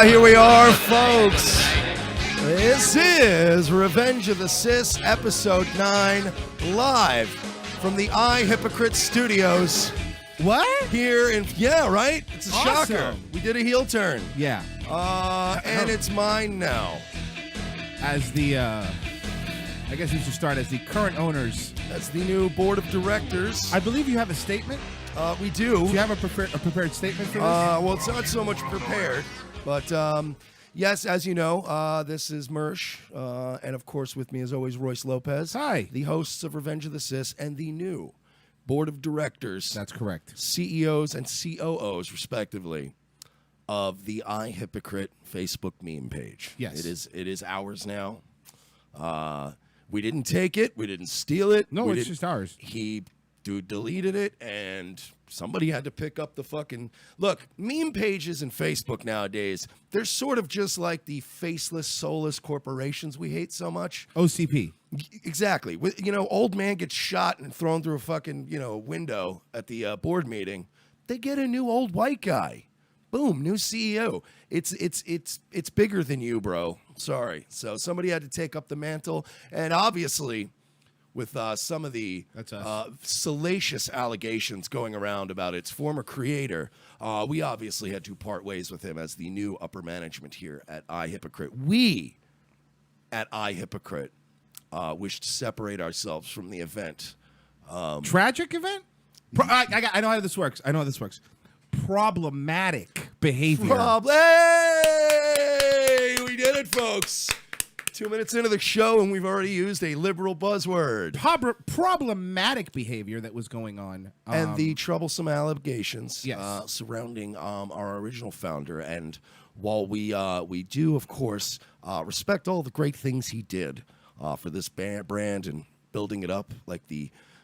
Here we are, folks. This is Revenge of the Cis, Episode 9, live from the Hypocrite Studios. What? Here in, yeah, right? It's a Awesome. shocker. We did a heel turn. Yeah. And it's mine now. As the, I guess we should start as the current owners. That's the new board of directors. I believe you have a statement. We do. Do you have a prepared statement for this? Well, it's not so much prepared, but yes, as you know, this is Mersh, and of course with me as always, Royce Lopez. Hi. The hosts of Revenge of the Cis and the new board of directors. That's correct. CEOs and COOs, respectively, of the Hypocrite Facebook meme page. Yes. It is ours now. We didn't take it. We didn't steal it. No, it's just ours. He deleted it, and somebody had to pick up the fucking... Look, meme pages in Facebook nowadays, they're sort of just like the faceless, soulless corporations we hate so much. OCP. Exactly. You know, old man gets shot and thrown through a fucking, window at the board meeting. They get a new old white guy. Boom, new CEO. It's bigger than you, bro. Sorry. So somebody had to take up the mantle, and obviously... with some of the salacious allegations going around about its former creator, we obviously had to part ways with him as the new upper management here at Hypocrite. We, at Hypocrite, wish to separate ourselves from the event. Tragic event? I know how this works. Problematic behavior. Hey! We did it, folks. 2 minutes into the show, and we've already used a liberal buzzword. Problematic behavior that was going on. And the troublesome allegations Yes. surrounding our original founder. And while we do, of course, respect all the great things he did for this brand and building it up,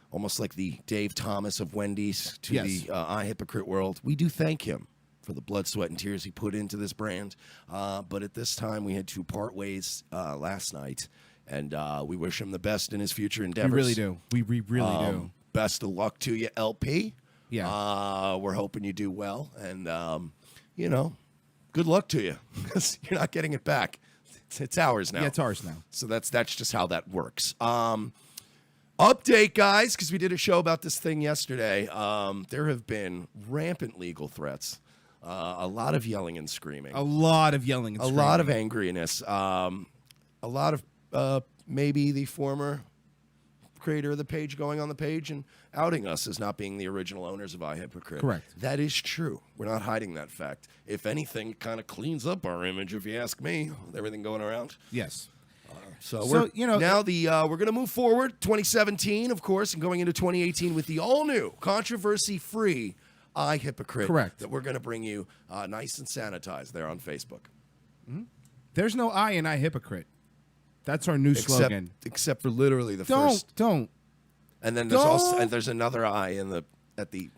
almost like the Dave Thomas of Wendy's to the Hypocrite world, we do thank him for the blood, sweat, and tears he put into this brand. But at this time, we had to part ways last night, and we wish him the best in his future endeavors. We really do. We really do. Best of luck to you, LP. Yeah. We're hoping you do well, and, good luck to you, because you're not getting it back. It's ours now. Yeah, it's ours now. So that's just how that works. Update, guys, because we did a show about this thing yesterday. There have been rampant legal threats. A lot of yelling and screaming. A lot of yelling and screaming. A lot of angriness. A lot of maybe the former creator of the page going on the page and outing us as not being the original owners of Hypocrite. Correct. That is true. We're not hiding that fact. If anything, it kind of cleans up our image, if you ask me, with everything going around. Yes. So we're going to move forward, 2017, of course, and going into 2018 with the all-new, controversy-free Hypocrite. Correct. That we're going to bring you nice and sanitized there on Facebook. Mm-hmm. There's no I in Hypocrite. That's our new slogan. Except for literally the first. Don't. And then there's another I at the.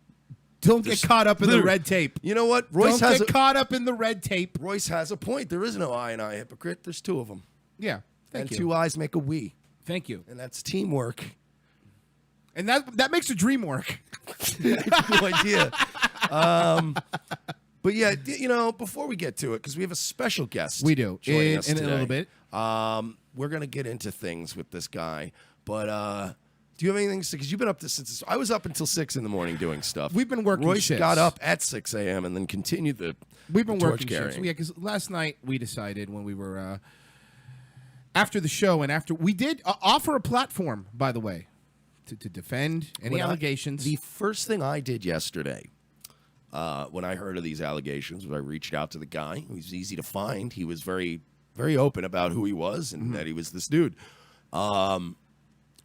Don't get caught up in the red tape. You know what? Don't get caught up in the red tape. Royce has a point. There is no I in Hypocrite. There's two of them. Yeah. Thank you. Two I's make a we. Thank you. And that's teamwork. And that makes a dream work. I have no idea. But yeah, before we get to it, because we have a special guest. We do. Joining us in today. a little bit. We're going to get into things with this guy. But do you have anything? Because you've been up since I was up until 6 in the morning doing stuff. We've been working Royce shifts. got up at 6 a.m. and then continued the We've been working carrying. shifts. Yeah, because last night we decided when we were after the show and after we did offer a platform, by the way, to defend any allegations. The first thing I did yesterday, when I heard of these allegations, was I reached out to the guy. He was easy to find. He was very, very open about who he was and that he was this dude.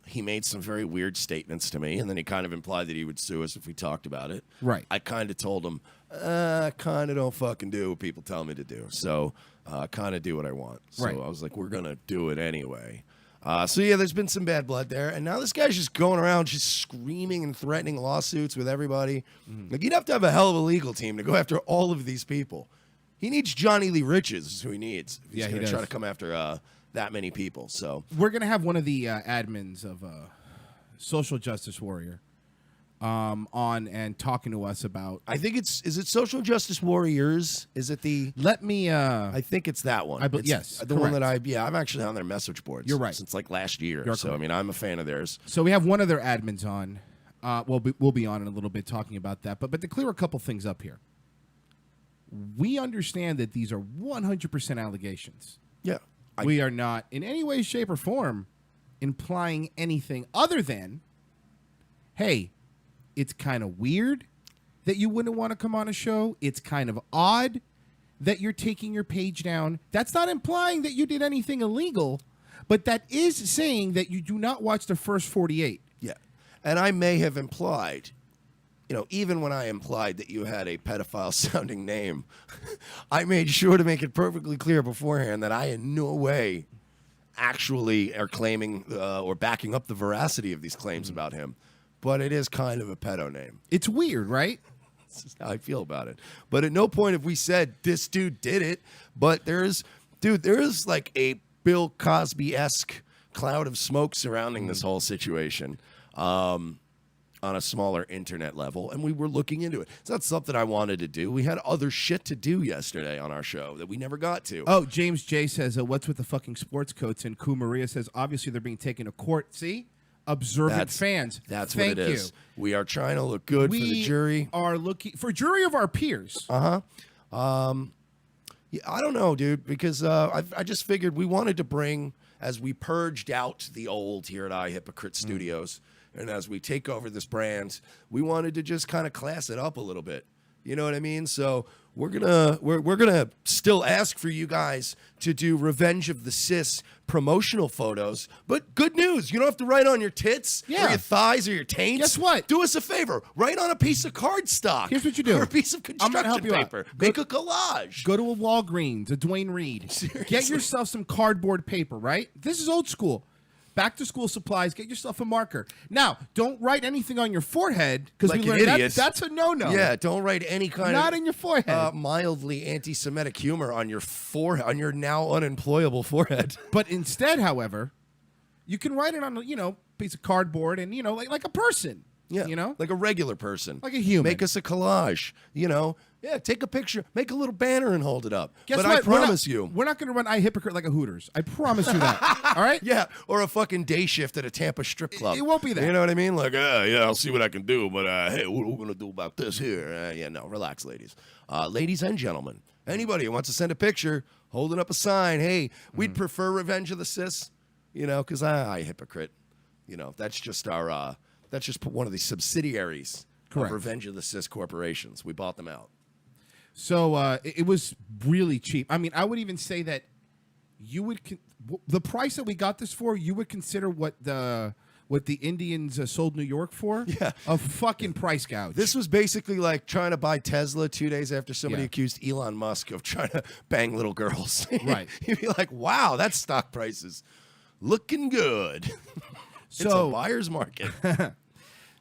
He made some very weird statements to me, and then he kind of implied that he would sue us if we talked about it. Right. I kind of told him, I kind of don't fucking do what people tell me to do. So kind of do what I want. So Right. I was like, we're going to do it anyway. So yeah, there's been some bad blood there, and now this guy's just going around just screaming and threatening lawsuits with everybody. Like, you'd have to have a hell of a legal team to go after all of these people. He needs Johnny Lee Riches, is who he needs. If he's Yeah, he going to try does. to come after that many people. So We're gonna have one of the admins of Social Justice Warrior on and talking to us about. I think is it Social Justice Warriors? Is it the? Let me. I think it's that one. It's yes, the one that correct. I'm actually on their message boards. You're right. Since like last year. You're So correct. I mean, I'm a fan of theirs. So we have one of their admins on. We'll be on in a little bit talking about that. But to clear a couple things up here, we understand that these are 100% allegations. Yeah. We are not in any way, shape, or form implying anything other than, hey, it's kind of weird that you wouldn't want to come on a show. It's kind of odd that you're taking your page down. That's not implying that you did anything illegal, but that is saying that you do not watch the first 48. Yeah. And I may have implied, even when I implied that you had a pedophile sounding name, I made sure to make it perfectly clear beforehand that I in no way actually are claiming or backing up the veracity of these claims about him. But it is kind of a pedo name. It's weird, right? This is how I feel about it. But at no point have we said this dude did it. But there is like a Bill Cosby-esque cloud of smoke surrounding this whole situation on a smaller internet level. And we were looking into it. It's not something I wanted to do. We had other shit to do yesterday on our show that we never got to. Oh, James J says, what's with the fucking sports coats? And Ku Maria says, obviously they're being taken to court. See? Observant fans. That's Thank what it is. We are trying to look good for the jury. We are looking for jury of our peers. Yeah, I don't know, dude, because I just figured we wanted to bring, as we purged out the old here at Hypocrite Studios, and as we take over this brand, we wanted to just kind of class it up a little bit. You know what I mean? So we're gonna still ask for you guys to do Revenge of the Cis promotional photos, but good news, you don't have to write on your tits or your thighs or your taints. Guess what? Do us a favor, write on a piece of cardstock. Here's what you do. Or a piece of I'm gonna help construction you out. paper. Make a collage. Go to a Walgreens, a Dwayne Reed. Seriously. Get yourself some cardboard paper, right? This is old school. Back to school supplies. Get yourself a marker. Now, don't write anything on your forehead because Like we an learned idiot. that's a no-no. Yeah, don't write any kind Not of in your forehead. mildly anti-Semitic humor on your forehead, on your now unemployable forehead. But instead, however, you can write it on a piece of cardboard and like a person. Yeah, like a regular person, Like a human. Make us a collage. Yeah, take a picture, make a little banner, and hold it up. Guess but what? I promise you, we're not going to run Hypocrite like a Hooters. I promise you that. All right? yeah, or a fucking day shift at a Tampa strip club. It won't be that. You know what I mean? Like, yeah, I'll see what I can do, but hey, what are we gonna do about this here? Yeah, no, relax, ladies, ladies and gentlemen. Anybody who wants to send a picture, holding up a sign, hey, we'd prefer Revenge of the Cis, because I Hypocrite, that's just our that's just one of the subsidiaries Correct. of Revenge of the Cis corporations. We bought them out. So it was really cheap. I mean, I would even say that you would the price that we got this for, you would consider what the Indians sold New York for. Yeah. A fucking price gouge. This was basically like trying to buy Tesla 2 days after somebody Yeah. accused Elon Musk of trying to bang little girls. Right. You'd be like, wow, that stock price is looking good. It's a So- buyer's market.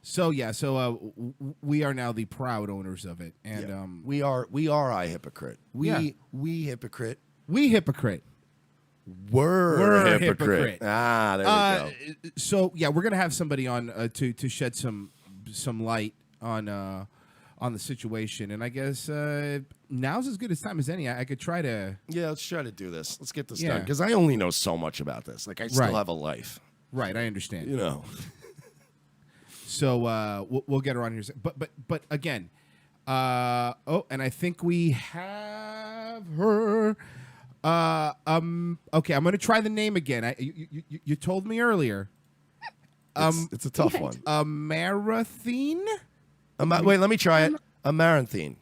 So we are now the proud owners of it, and Yeah. We are I Hypocrite. We Hypocrite. we Hypocrite. We're Hypocrite. Ah, there we go. So yeah, we're gonna have somebody on to shed some light on the situation, and I guess now's as good a time as any. I could try to. Yeah, let's try to do this. Let's get this Yeah. done because I only know so much about this. Like I still Right. have a life. Right, I understand. So we'll get her on here, but again, and I think we have her. Okay, I'm gonna try the name again. You told me earlier. It's a tough one. Marathine. Wait, let me try it. Amaranthine.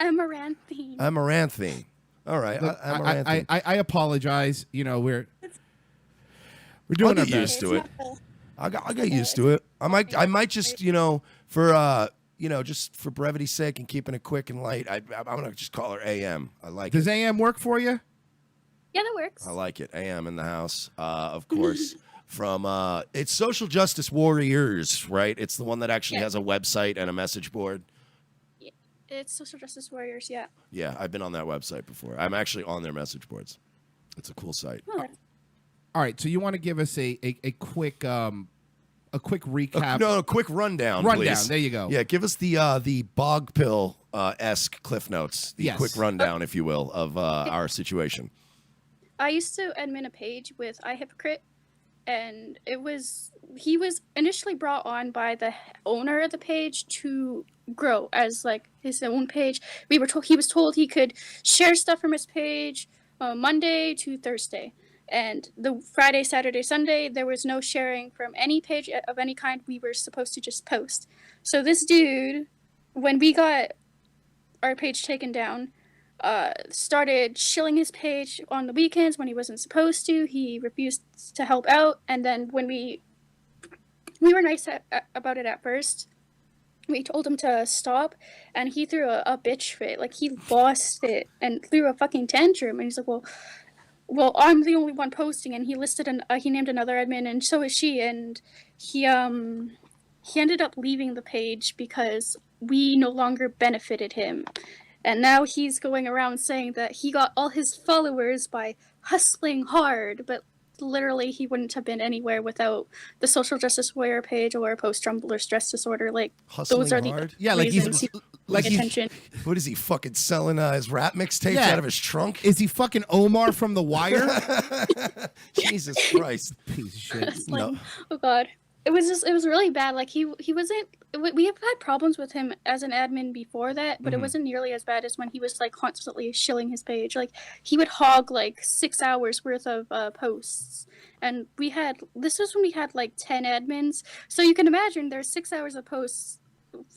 Amaranthine. Amaranthine. All right. Amaranthine. I apologize. We're I'll doing our get used best. to it. I got used to it. I might just, for just for brevity's sake and keeping it quick and light, I'm going to just call her AM. I like Does it. AM work for you? Yeah, that works. I like it. AM in the house, of course. From it's Social Justice Warriors, right? It's the one that actually has a website and a message board. Yeah, it's Social Justice Warriors, yeah. Yeah, I've been on that website before. I'm actually on their message boards. It's a cool site. Oh, All right, so you want to give us a quick recap? No, a quick rundown, Rundown, please. there you go. Yeah, give us the bog pill esque Cliff Notes, the Yes. quick rundown, if you will, of our situation. I used to admin a page with Hypocrite, and he was initially brought on by the owner of the page to grow as like his own page. He was told he could share stuff from his page Monday to Thursday, and the Friday, Saturday, Sunday there was no sharing from any page of any kind. We were supposed to just post. So this dude, when we got our page taken down, started shilling his page on the weekends when he wasn't supposed to. He refused to help out, and then when we were nice about it at first, we told him to stop, and he threw a bitch fit. Like, he lost it and threw a fucking tantrum, and he's like, well, I'm the only one posting, and he listed he named another admin, and so is she, and he ended up leaving the page because we no longer benefited him. And now he's going around saying that he got all his followers by hustling hard, but literally he wouldn't have been anywhere without the Social Justice Warrior page or post-Trumbull or stress disorder. Like, Hustling those are hard? the Yeah, like reasons he's like attention. What is he fucking selling his rap mixtapes out of his trunk? Is he fucking Omar from The Wire? Jesus Christ. Piece of shit. It's like, No. oh god, it was really bad. Like, he wasn't. We have had problems with him as an admin before that, but it wasn't nearly as bad as when he was like constantly shilling his page. Like, he would hog like 6 hours worth of posts, and this was when we had like 10 admins. So you can imagine there's 6 hours of posts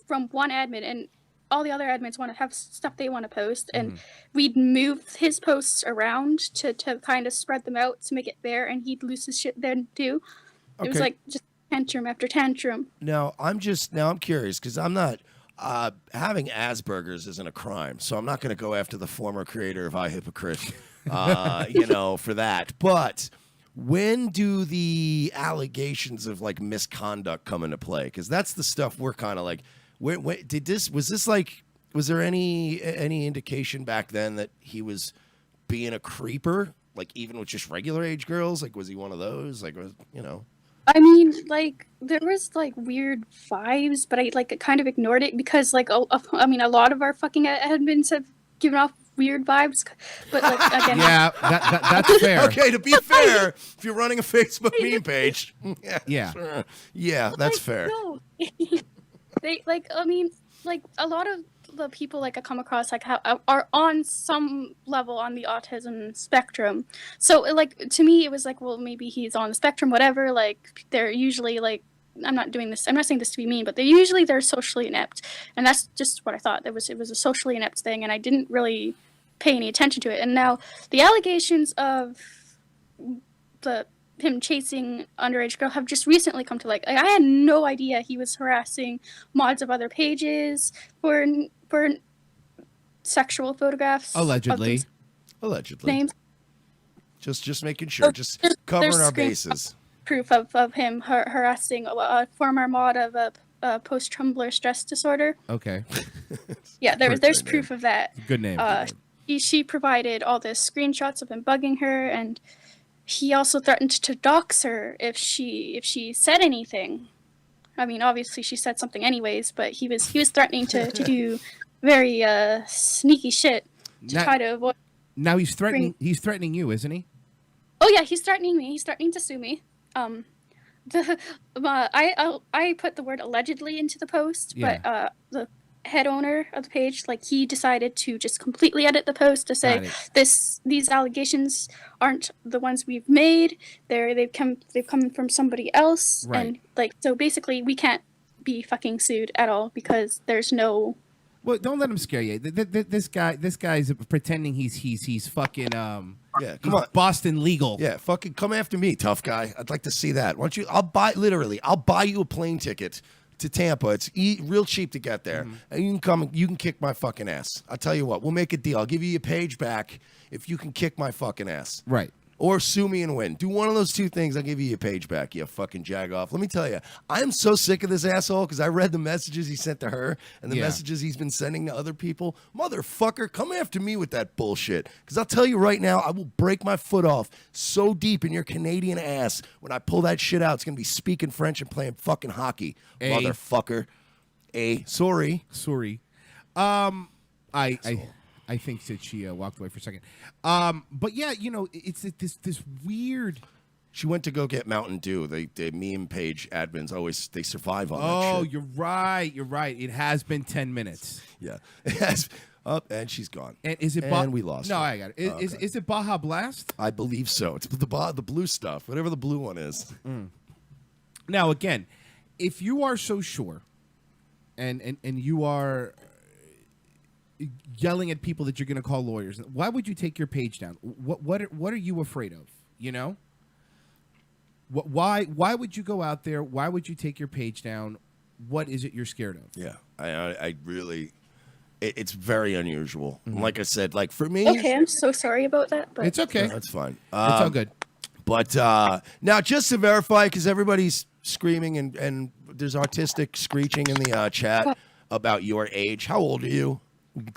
from one admin, and all the other admins want to have stuff they want to post, and we'd move his posts around to kind of spread them out to make it fair, and he'd lose his shit then too. It was like just tantrum after tantrum. Now I'm curious because I'm not having Asperger's isn't a crime, so I'm not going to go after the former creator of Hypocrite, for that. But when do the allegations of like misconduct come into play? Because that's the stuff we're kind of like. Was there any indication back then that he was being a creeper, like even with just regular age girls? Like, was he one of those? Like, I mean, like, there was, like, weird vibes, but I, like, kind of ignored it because, like, a lot of our fucking admins have given off weird vibes, but, like, again... Yeah, that's fair. Okay, to be fair, if you're running a Facebook meme page, Yeah. sure. Yeah, that's like, fair. No. They, like, I mean, like, a lot of the people, like, I come across, like, are on some level on the autism spectrum. So, like, to me, it was like, well, maybe he's on the spectrum, whatever. Like, they're usually, like, I'm not saying this to be mean, but they're socially inept. And that's just what I thought. It was a socially inept thing, and I didn't really pay any attention to it. And now, the allegations of him chasing underage girl have just recently come to light. Like, I had no idea he was harassing mods of other pages for sexual photographs. Allegedly. Names. Just making sure, just covering our bases. Proof of him harassing a former mod of a post-Trumbull stress disorder. Okay. Yeah, there's proof of that. Good name. She provided all the screenshots of him bugging her, and he also threatened to dox her if she said anything. I mean, obviously she said something anyways, but he was threatening to do very sneaky shit to try to avoid. Now he's threatening you, isn't he? Oh yeah, he's threatening me. He's threatening to sue me. I put the word allegedly into the post, Yeah. but the head owner of the page, like, he decided to just completely edit the post to say these allegations aren't the ones we've made. They've come from somebody else, right. And like, so basically we can't be fucking sued at all because there's no. Well, don't let him scare you. This guy's pretending he's fucking Yeah, come on. Boston legal. Yeah, fucking come after me, tough guy. I'd like to see that. Why don't you? I'll buy you a plane ticket to Tampa. It's real cheap to get there. And you can come. You can kick my fucking ass. I'll tell you what. We'll make a deal. I'll give you your page back if you can kick my fucking ass. Right. Or sue me and win. Do one of those two things. I'll give you your page back, you fucking jag off. Let me tell you, I am so sick of this asshole because I read the messages he sent to her and the messages he's been sending to other people. Motherfucker, come after me with that bullshit. Because I'll tell you right now, I will break my foot off so deep in your Canadian ass. When I pull that shit out, it's going to be speaking French and playing fucking hockey. Motherfucker. Sorry. I think that she walked away for a second. But yeah, it's this weird. She went to go get Mountain Dew. The meme page admins always they survive on that Oh, shit. you're right. It has been 10 minutes. Yeah. It has up and she's gone. And is it? And we lost. No, her. I got it. Is it Baja Blast? I believe so. It's the blue stuff, whatever the blue one is. Now again, if you are so sure, and you are yelling at people that you're going to call lawyers, why would you take your page down? What are you afraid of? Why would you go out there? Why would you take your page down? What is it you're scared of? Yeah, I really, it's very unusual. Like I said, like for me, Okay, I'm so sorry about that, but It's okay. that's fine. It's all good. But now, just to verify, because everybody's screaming and there's artistic screeching in the chat about your age. How old are you?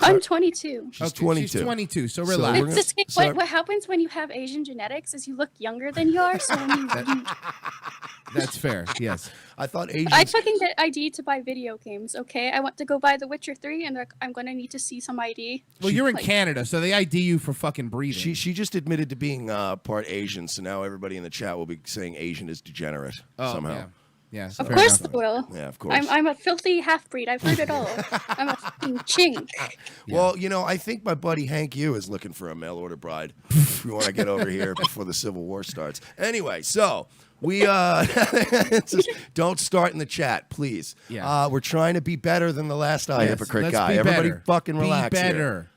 I'm 22. She's 22. She's 22, so So relax. we're It's gonna- just, so- what happens when you have Asian genetics is you look younger than you are. So when you, That's fair. Yes. I thought Asians. I fucking get ID to buy video games. Okay, I went to go buy The Witcher 3, and I'm gonna need to see some ID. Well, you're in like- Canada, so they ID you for fucking breathing. She just admitted to being part Asian, so now everybody in the chat will be saying Asian is degenerate somehow. Yeah. Yeah, Of fair course enough. it will. Yeah, of course. I'm a filthy half breed. I've heard it all. I'm a fucking chink. Well, I think my buddy Hank Yu is looking for a mail order bride. If you want to get over here before the Civil War starts. Anyway, so we just don't start in the chat, please. Yeah. We're trying to be better than the last Hypocrite let's guy. be Everybody better. fucking relax. Be here. better.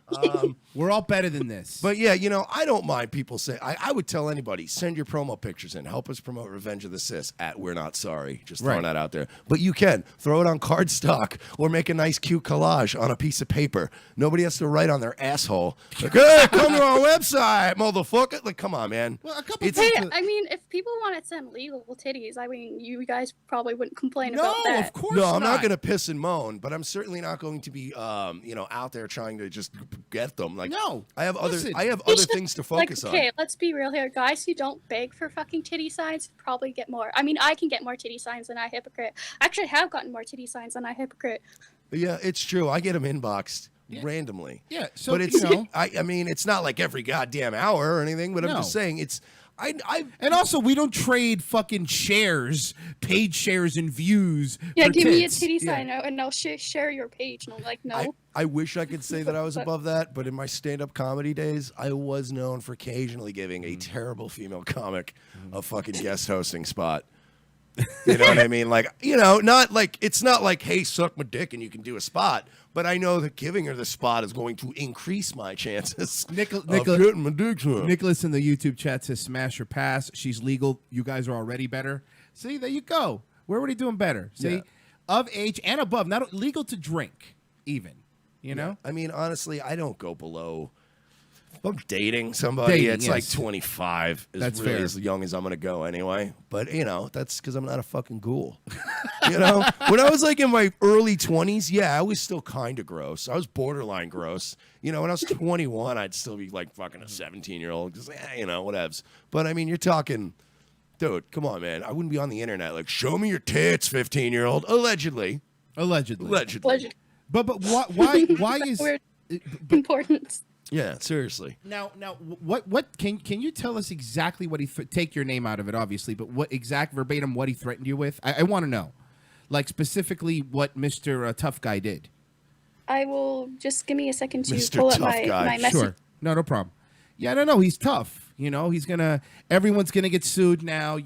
We're all better than this. But yeah, I don't mind people say I would tell anybody, send your promo pictures in. Help us promote Revenge of the Sis at We're Not Sorry. Just throwing Right. that out there. But you can throw it on cardstock or make a nice cute collage on a piece of paper. Nobody has to write on their asshole. Like, hey, come to our website, motherfucker. Like, come on, man. Well, a couple It's- things. Hey, I mean, if people want to send legal titties, I mean, you guys probably wouldn't complain about No, that. of course No, not. I'm not going to piss and moan, but I'm certainly not going to be, out there trying to just get them. Like, No, I have other, listen. I have You other should- things to focus okay, on. let's be real here. Guys who don't beg for fucking titty signs probably get more. I mean, I can get more titty signs than I Hypocrite. I actually have gotten more titty signs than I Hypocrite. Yeah, it's true. I get them inboxed randomly. Yeah, so, but it's you know. I mean, it's not like every goddamn hour or anything. But I'm No. just saying, it's I And also, we don't trade fucking shares, page shares, and views. Yeah, for give me a tits. titty Yeah. sign and I'll share your page. And I'm like, no. I wish I could say that I was above that, but in my stand-up comedy days, I was known for occasionally giving a terrible female comic a fucking guest hosting spot. You know what I mean? Like, not like it's not like, hey, suck my dick and you can do a spot. But I know that giving her the spot is going to increase my chances of getting my dick sucked. Nicholas in the YouTube chat says, "Smash or pass. She's legal. You guys are already better." See, there you go. We're already doing better. See, Yeah. of age and above, not legal to drink, even. You know. I mean, honestly, I don't go below. If I'm dating somebody, Dating, it's like yes. 25. Is That's really fair. as young as I'm going to go anyway. But, that's because I'm not a fucking ghoul. When I was like in my early 20s, yeah, I was still kind of gross. I was borderline gross. When I was 21, I'd still be like fucking a 17-year-old. Because, whatevs. But, I mean, you're talking... Dude, come on, man. I wouldn't be on the internet like, show me your tits, 15-year-old. Allegedly. Legend. But why is Weird importance. Yeah, seriously. now what can you tell us exactly what he take your name out of it, obviously, but what exact verbatim what he threatened you with? I want to know, like specifically what Mr. Tough Guy did. I will just give me a second to Mr. pull up Tough my Guy. message. Sure, no problem. Yeah, no, he's tough. Everyone's gonna get sued now.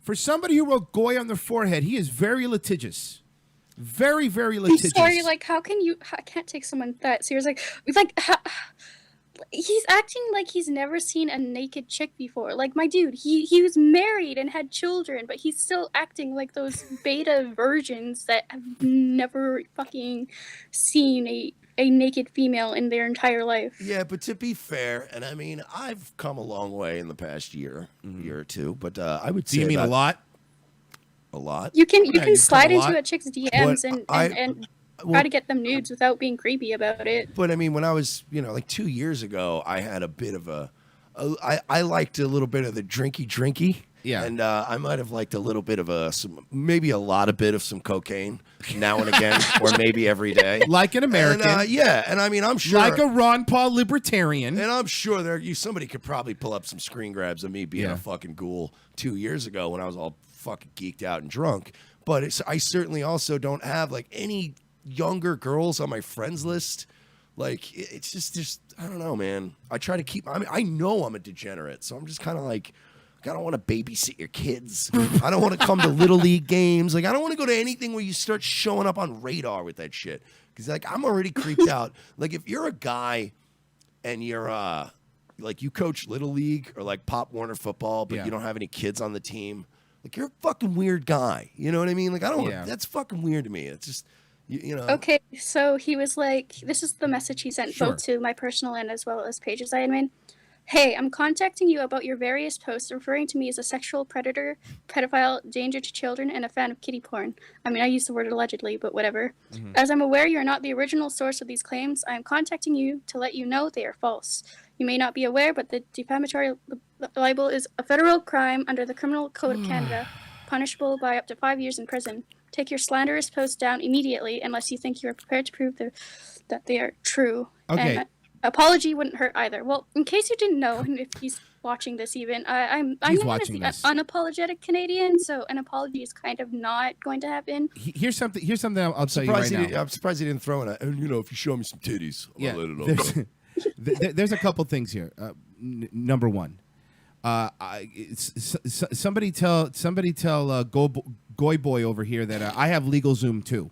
For somebody who wrote "goy" on their forehead, he is very litigious. Very, very I'm litigious. sorry, like, how can you? I can't take someone that serious. Like, he's acting like he's never seen a naked chick before. Like, my dude, he was married and had children, but he's still acting like those beta virgins that have never fucking seen a naked female in their entire life. Yeah, but to be fair, and I mean, I've come a long way in the past year or two, but I would say Do you mean a lot? A lot. You can you've slide come a into lot. a chick's DMs and try to get them nudes without being creepy about it. But I mean, when I was, like 2 years ago, I had a bit of I liked a little bit of the drinky. Yeah. And I might have liked a little bit of maybe a lot of bit of some cocaine now and again, or maybe every day. Like an American. And, yeah. And I mean, I'm sure. Like a Ron Paul libertarian. And I'm sure somebody could probably pull up some screen grabs of me being a fucking ghoul 2 years ago when I was all fucking geeked out and drunk. But I certainly also don't have like any younger girls on my friends list. Like, it's just I don't know, man. I try to keep. I mean, I know I'm a degenerate, so I'm just kind of like, I don't want to babysit your kids. I don't want to come to little league games. Like, I don't want to go to anything where you start showing up on radar with that shit. Because like, I'm already creeped out. Like, if you're a guy and you're like you coach little league or like Pop Warner football, but you don't have any kids on the team, like, you're a fucking weird guy. You know what I mean? Like, I don't. That's fucking weird to me. It's just. You know. Okay, so he was like, this is the message he sent both to my personal and as well as pages I admin. Hey, I'm contacting you about your various posts referring to me as a sexual predator, pedophile, danger to children, and a fan of kiddie porn. I mean, I use the word allegedly, but whatever. As I'm aware you are not the original source of these claims, I am contacting you to let you know they are false. You may not be aware, but the defamatory libel is a federal crime under the Criminal Code of Canada, punishable by up to 5 years in prison. Take your slanderous posts down immediately unless you think you are prepared to prove that they are true. Okay. And apology wouldn't hurt either. Well, in case you didn't know, and if he's watching this even, I'm known as the unapologetic Canadian, so an apology is kind of not going to happen. Here's something I'll tell you right now. I'm surprised he didn't throw in if you show me some titties, I'll let it know. There's a couple things here. Number one, somebody tell Goy Boy over here that I have legal Zoom too,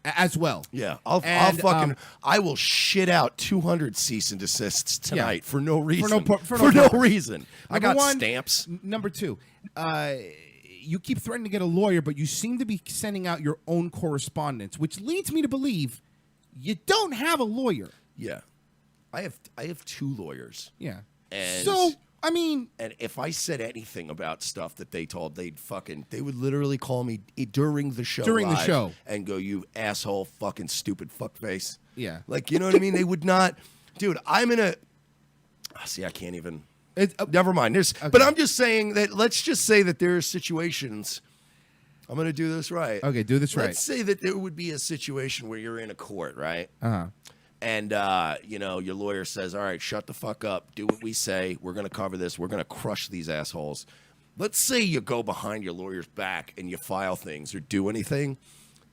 as well. Yeah, I will shit out 200 cease and desists tonight for no reason. For no reason. I got stamps. Number two, you keep threatening to get a lawyer, but you seem to be sending out your own correspondence, which leads me to believe you don't have a lawyer. Yeah, I have two lawyers. Yeah, and so. I mean, and if I said anything about stuff that they told, they would literally call me during the show and go, "You asshole, fucking stupid fuckface." Yeah, like, you know what I mean? They would not, dude. I'm in a. See, I can't even. Never mind. But I'm just saying that. Let's just say that there are situations. I'm gonna do this right. Okay, do this right. Let's say that there would be a situation where you're in a court, right? And, your lawyer says, all right, shut the fuck up. Do what we say. We're going to cover this. We're going to crush these assholes. Let's say you go behind your lawyer's back and you file things or do anything.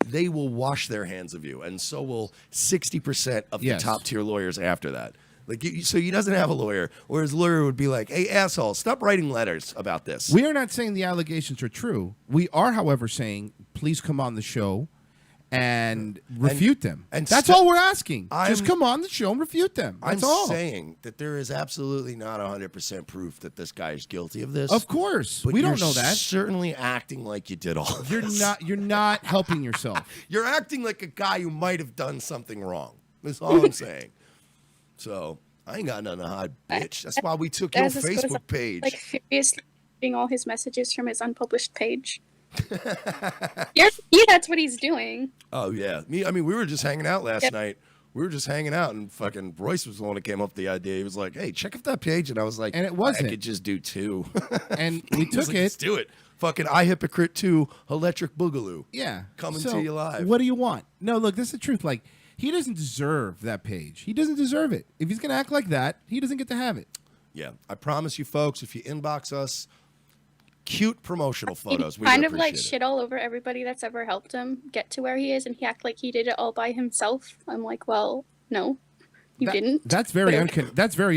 They will wash their hands of you. And so will 60% of the top tier lawyers after that. Like, so he doesn't have a lawyer, or his lawyer would be like, hey, asshole, stop writing letters about this. We are not saying the allegations are true. We are, however, saying, please come on the show and refute them. And that's all we're asking. Just come on the show and refute them. That's all. I'm saying that there is absolutely not 100% proof that this guy is guilty of this. Of course. But we don't know that. Certainly acting like you did all of this. You're not helping yourself. You're acting like a guy who might have done something wrong. That's all I'm saying. So I ain't got nothing to hide, bitch. That's why we took your Facebook page. Like, furiously reading all his messages from his unpublished page. Yeah, that's what he's doing. Oh yeah, we were just hanging out last night. We were just hanging out, and fucking Royce was the one that came up with the idea. He was like, "Hey, check out that page," and I was like, "And it wasn't. I could just do two." And we took it. Let's do it. Fucking Hypocrite 2 Electric Boogaloo. Yeah, coming to you live. What do you want? No, look, this is the truth. Like, he doesn't deserve that page. He doesn't deserve it. If he's gonna act like that, he doesn't get to have it. Yeah, I promise you, folks. If you inbox us. Cute promotional photos. He kind of like shit all over everybody that's ever helped him get to where he is, and he act like he did it all by himself. I'm like, well, no, you didn't. That's very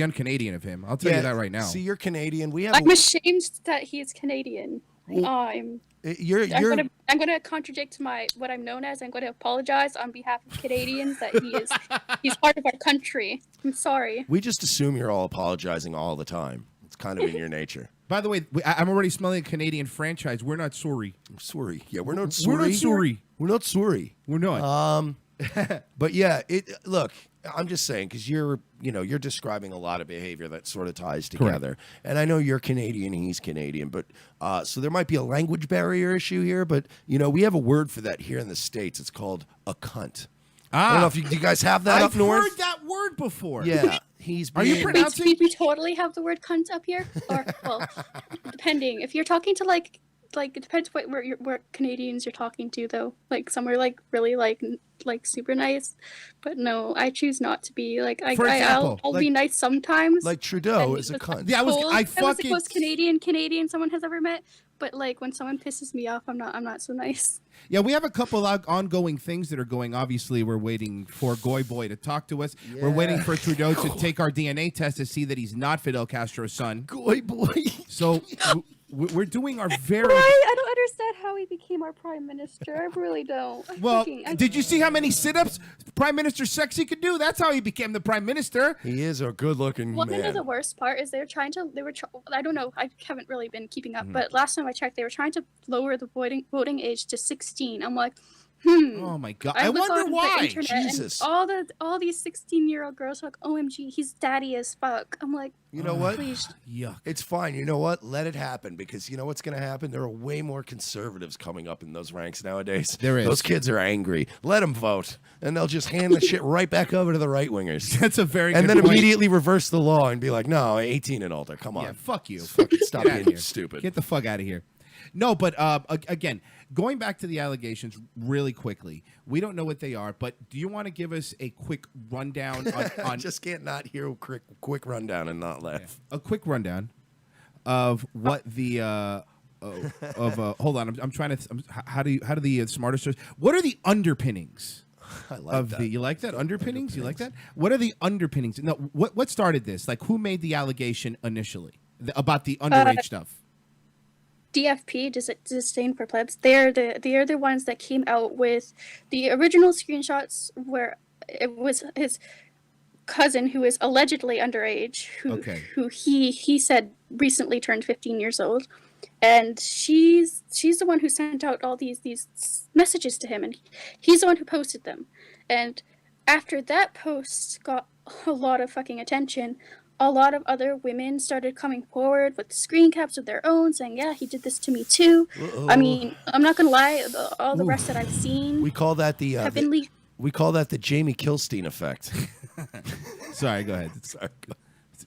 un-Canadian of him. I'll tell you that right now. See, you're Canadian. I'm ashamed that he is Canadian. You're I'm gonna contradict what I'm known as. I'm gonna apologize on behalf of Canadians that he's part of our country. I'm sorry. we just assume you're all apologizing all the time. It's kind of in your nature. By the way, I'm already smelling a Canadian franchise. We're not sorry. I'm sorry. Yeah, we're not sorry. We're not sorry. We're not sorry. We're not. But yeah, look, I'm just saying because you're describing a lot of behavior that sort of ties together. And I know you're Canadian, he's Canadian, but so there might be a language barrier issue here. But we have a word for that here in the States. It's called a cunt. I don't know if you guys have that up north. I've heard that word before. Yeah, Are you pronouncing? We totally have the word cunt up here, or well, depending. If you're talking to like it depends where Canadians you're talking to though. Like somewhere like really like super nice, but no, I choose not to be like. I'll be nice sometimes. Like Trudeau is a cunt. Yeah, I was the most Canadian someone has ever met. But like when someone pisses me off, I'm not so nice. Yeah, we have a couple ongoing things that are going. Obviously, we're waiting for Goy Boy to talk to us. Yeah. We're waiting for Trudeau to take our DNA test to see that he's not Fidel Castro's son. Goy Boy. So we're doing our very. I don't understand how he became our prime minister. I really don't. Did you see how many sit-ups Prime Minister Sexy could do? That's how he became the prime minister. He is a good-looking man. You know the worst part is I don't know. I haven't really been keeping up, but last time I checked, they were trying to lower the voting age to 16. I'm like, Oh my God! I wonder why. Jesus. All these 16-year-old girls are like, OMG, he's daddy as fuck. I'm like, you know what? Please. Yuck. It's fine. You know what? Let it happen because you know what's going to happen? There are way more conservatives coming up in those ranks nowadays. There is. Those kids are angry. Let them vote, and they'll just hand the shit right back over to the right wingers. That's a very and good then point. Immediately reverse the law and be like, no, 18 and older. Come on. Yeah, fuck you. Stop being stupid. Get the fuck out of here. No, but again, going back to the allegations really quickly, we don't know what they are, but do you want to give us a quick rundown on I just can't not hear a quick rundown and not laugh. Yeah. A quick rundown of what the hold on, I'm trying to how do the smartest what are the underpinnings? I like that. You like that? Underpinnings? You like that? What are the underpinnings? No, what started this? Like who made the allegation initially about the underage stuff? DFP, disdain for plebs. They're the ones that came out with the original screenshots where it was his cousin who is allegedly underage, who he said recently turned 15 years old, and she's the one who sent out all these messages to him, and he's the one who posted them. And after that post got a lot of fucking attention, a lot of other women started coming forward with screen caps of their own saying, yeah, he did this to me too. Uh-oh. I mean, I'm not going to lie, all the rest that I've seen. We call that we call that the Jamie Kilstein effect. Sorry, go ahead. Sorry.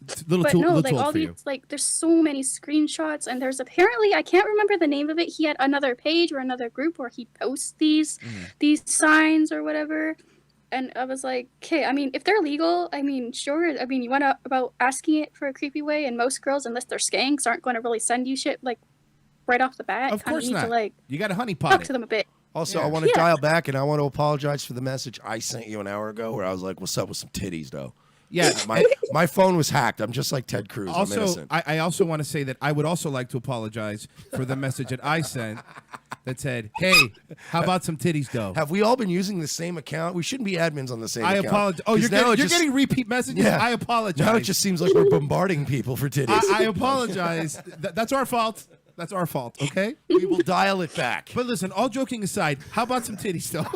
There's so many screenshots, and there's apparently, I can't remember the name of it. He had another page or another group where he posts these signs or whatever. And I was like, okay, I mean, if they're legal, I mean, sure. I mean, you want to about asking it for a creepy way, and most girls, unless they're skanks, aren't going to really send you shit like right off the bat. Of course not. You got to honeypot talk to them a bit. Also, I want to dial back, and I want to apologize for the message I sent you an hour ago, where I was like, "What's up with some titties, though?" Yeah, my phone was hacked. I'm just like Ted Cruz. Also, I'm innocent. I also want to say that I would also like to apologize for the message that I sent that said, "Hey, how about some titties, though?" Have we all been using the same account? We shouldn't be admins on the same account. I apologize. Oh, you're getting repeat messages? Yeah. I apologize. Now it just seems like we're bombarding people for titties. I apologize. That's our fault. That's our fault, okay? We will dial it back. But listen, all joking aside, how about some titties, though?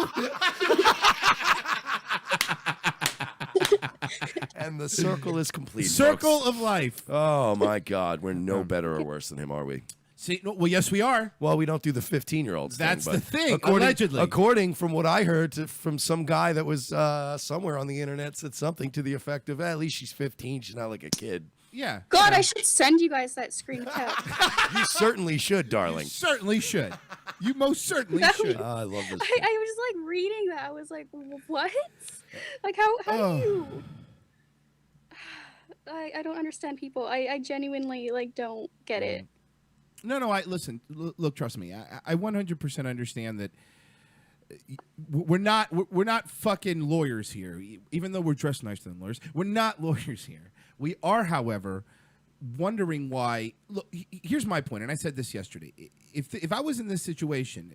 And the circle is complete. Circle folks. of life. Oh, my God. We're no better or worse than him, are we? See, no, well, yes, we are. Well, we don't do the 15-year-olds. That's thing, the thing, allegedly. According from what I heard from some guy that was somewhere on the internet said something to the effect of, at least she's 15. She's not like a kid. Yeah. God, I should send you guys that screen cap. You certainly should, darling. You certainly should. You most certainly should. Oh, I love this. I was like reading that. I was like, what? Like, how do you... I don't understand people. I genuinely, like, don't get it. No, listen, look, trust me. I 100% understand that we're not fucking lawyers here. Even though we're dressed nicer than lawyers, we're not lawyers here. We are, however, wondering why. Look, here's my point, and I said this yesterday. If I was in this situation,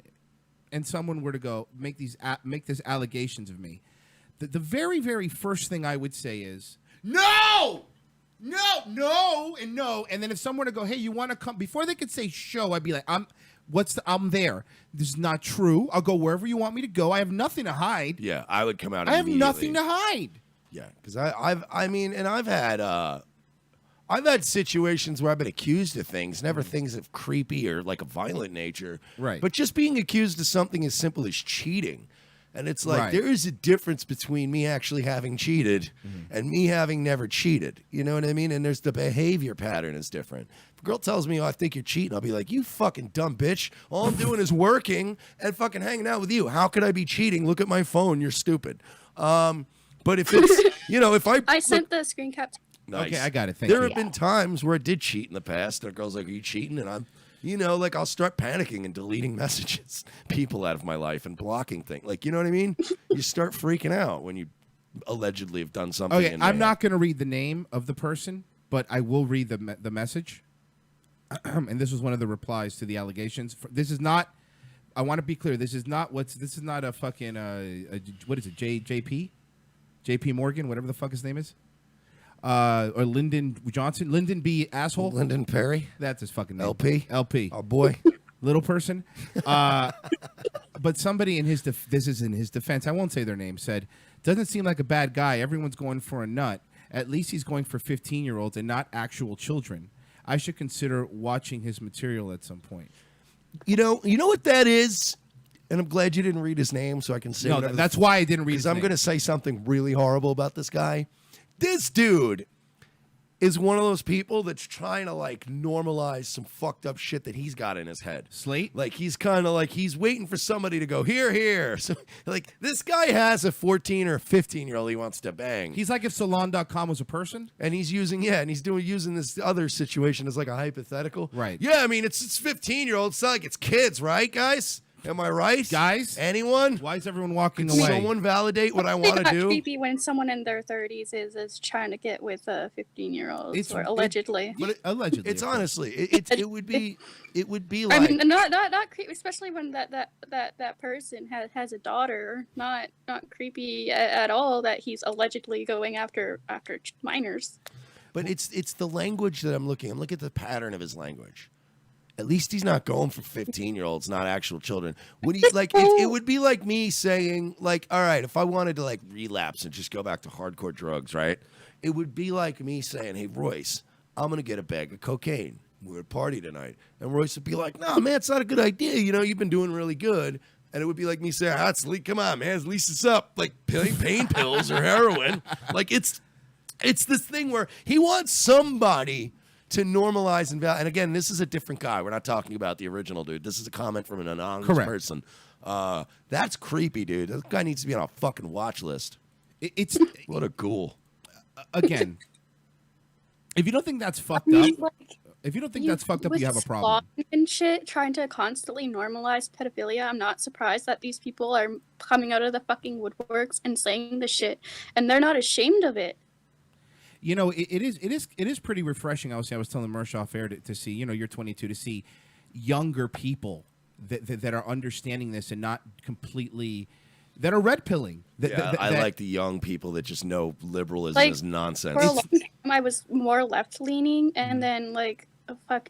and someone were to go make this allegations of me, the very very first thing I would say is no. No, and then if someone were to go, hey, you want to come? Before they could say show, I'd be like, I'm there. This is not true. I'll go wherever you want me to go. I have nothing to hide. Yeah, I would come out. I have nothing to hide. Yeah, because I've had situations where I've been accused of things, never things of creepy or like a violent nature, Right. But just being accused of something as simple as cheating. And it's like, Right. there is a difference between me actually having cheated and me having never cheated. You know what I mean? And there's the behavior pattern is different. If a girl tells me, oh, I think you're cheating, I'll be like, you fucking dumb bitch. All I'm doing is working and fucking hanging out with you. How could I be cheating? Look at my phone. You're stupid. But if it's, if I sent the screen cap. Nice. Okay, I got it. Thank you. There have been times where I did cheat in the past. And a girl's like, are you cheating? And I'm, I'll start panicking and deleting messages, people out of my life and blocking things. Like, you know what I mean? You start freaking out when you allegedly have done something. Okay, I'm not going to read the name of the person, but I will read the message. And this was one of the replies to the allegations. This is not. I want to be clear. This is not a fucking what is it? JP Morgan, whatever the fuck his name is. Or Lyndon Johnson, Lyndon B. asshole. Lyndon Perry. That's his fucking name. LP. Oh boy. Little person. But somebody in this is in his defense. I won't say their name. Said, doesn't seem like a bad guy. Everyone's going for a nut. At least he's going for 15-year-olds and not actual children. I should consider watching his material at some point. You know what that is? And I'm glad you didn't read his name so I can say No, that's why I didn't read his name. I'm going to say something really horrible about this guy. This dude is one of those people that's trying to like normalize some fucked up shit that he's got in his head. Slate? Like he's kind of like he's waiting for somebody to go here. So like this guy has a 14 or 15-year-old he wants to bang. He's like if Salon.com was a person. And he's using this other situation as like a hypothetical. Right. Yeah, I mean it's 15-year-olds. It's not like it's kids, right, guys? Am I right? Guys? Anyone? Why is everyone walking Can away? someone validate what I want to It's do? creepy when someone in their 30s is trying to get with a 15-year-old, or allegedly. But allegedly. It's honestly, it would be I like. mean, not creepy, especially when that person has a daughter. Not creepy at all that he's allegedly going after minors. But it's the language that I'm looking. I'm looking at the pattern of his language. At least he's not going for 15-year-olds, not actual children. Would he like? It would be like me saying, like, all right, if I wanted to like relapse and just go back to hardcore drugs, right? It would be like me saying, hey, Royce, I'm gonna get a bag of cocaine. We're at a party tonight, and Royce would be like, no, man, it's not a good idea. You've been doing really good. And it would be like me saying, come on, man, at least it's up, like pain pills or heroin. Like it's this thing where he wants somebody to normalize and value. And again, this is a different guy. We're not talking about the original dude. This is a comment from an anonymous person. That's creepy, dude. That guy needs to be on a fucking watch list. It's what a ghoul. Again, if you don't think that's fucked up, if you don't think that's fucked up, you have a problem. And shit, trying to constantly normalize pedophilia. I'm not surprised that these people are coming out of the fucking woodworks and saying the shit, and they're not ashamed of it. It is pretty refreshing. I was telling Mersh off air to see, you're 22, to see younger people that are understanding this and not completely, that are red pilling. I like the young people that just know liberalism is nonsense. For a long time, I was more left leaning, and then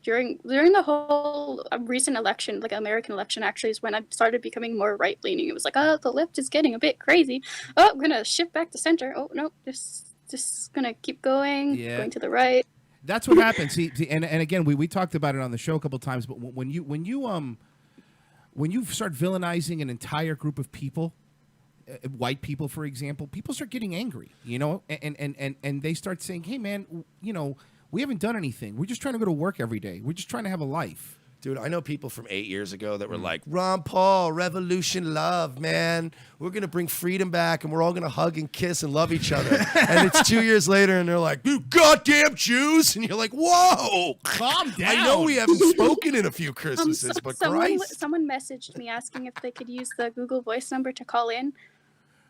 during the whole recent election, like American election, actually is when I started becoming more right leaning. It was like, oh, the left is getting a bit crazy. Oh, I'm gonna shift back to center. Oh no, just gonna keep going to the right. That's what happens. See, and again, we talked about it on the show a couple of times. But when you start villainizing an entire group of people, white people, for example, people start getting angry. And they start saying, "Hey, man, we haven't done anything. We're just trying to go to work every day. We're just trying to have a life." Dude, I know people from 8 years ago that were like, Ron Paul, revolution, love, man. We're going to bring freedom back, and we're all going to hug and kiss and love each other. And it's 2 years later, and they're like, you goddamn Jews. And you're like, whoa. Calm down. I know we haven't spoken in a few Christmases, but Christ. Someone messaged me asking if they could use the Google Voice number to call in.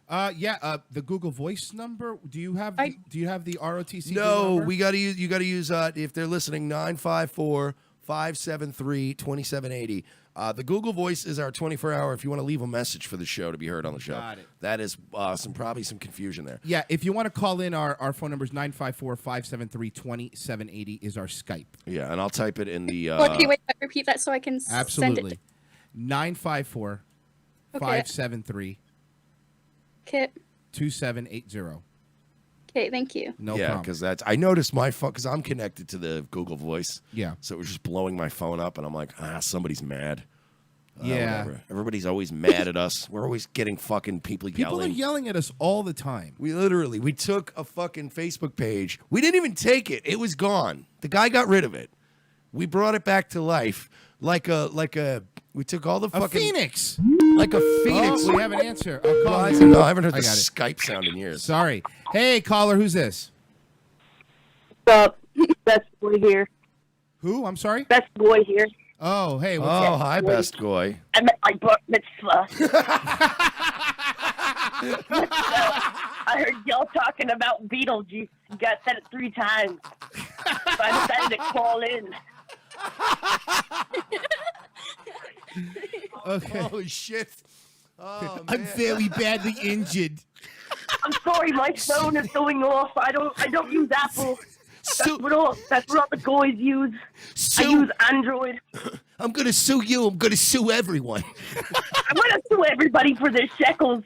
The Google Voice number. Do you have I- the ROTC? No, number? you got to use if they're listening 954-573-2780. The Google Voice is our 24-hour if you want to leave a message for the show to be heard on the show. Got it. That is probably some confusion there. Yeah, if you want to call in, our phone number is 954-573-2780 is our Skype. Yeah, and I'll type it in the Okay, wait, repeat that so I can send Absolutely. it. 954-573-2780. Kit. Okay, thank you. No yeah, problem. because I noticed my phone because I'm connected to the Google Voice. Yeah. So it was just blowing my phone up, and I'm like, somebody's mad. Yeah. Whatever. Everybody's always mad at us. We're always getting fucking people People yelling. are yelling at us all the time. We took a fucking Facebook page. We didn't even take it. It was gone. The guy got rid of it. We brought it back to life we took all the A fucking phoenix. like a phoenix. Oh, we have an answer. I'll call you. No, I haven't heard I the got it. Skype sound in years. Sorry. Hey, caller, who's this? What's up? Best boy here. Who? I'm sorry? Best boy here. Oh, hey. What's Oh, up? hi, best boy. I'm at my bar mitzvah. I heard y'all talking about Beetlejuice. You guys said it 3 times. So I decided to call in. Okay. Holy shit. Oh, I'm man. very badly injured. I'm sorry, my phone is going off. I don't use Apple. That's what all the guys use. I use Android. I'm going to sue you. I'm going to sue everyone. I'm gonna sue everybody for their shekels.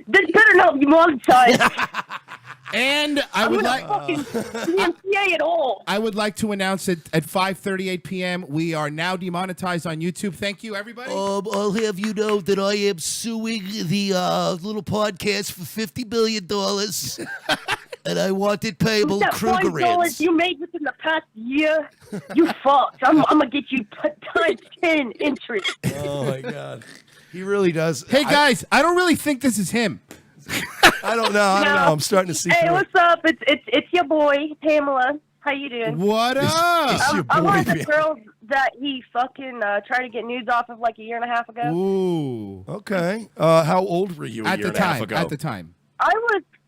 This better not be monetized. And I I'm would gonna like fucking DMCA it all. I would like to announce it at 5:38 p.m. We are now demonetized on YouTube. Thank you, everybody. I'll have you know that I am suing the little podcast for $50 billion. And I want it payable That $5 you made within the past year, you fucked. I'm gonna get you times 10 interest. Oh, my God. He really does. Hey, guys, I don't really think this is him. I don't know. I'm starting to see. Hey, through it. what's up? It's your boy Pamela. How you doing? What up? It's your I'm boy, one of the man. girls that he fucking tried to get nudes off of like a year and a half ago. Ooh. Okay. How old were you a At year the and a half time. ago? At the time.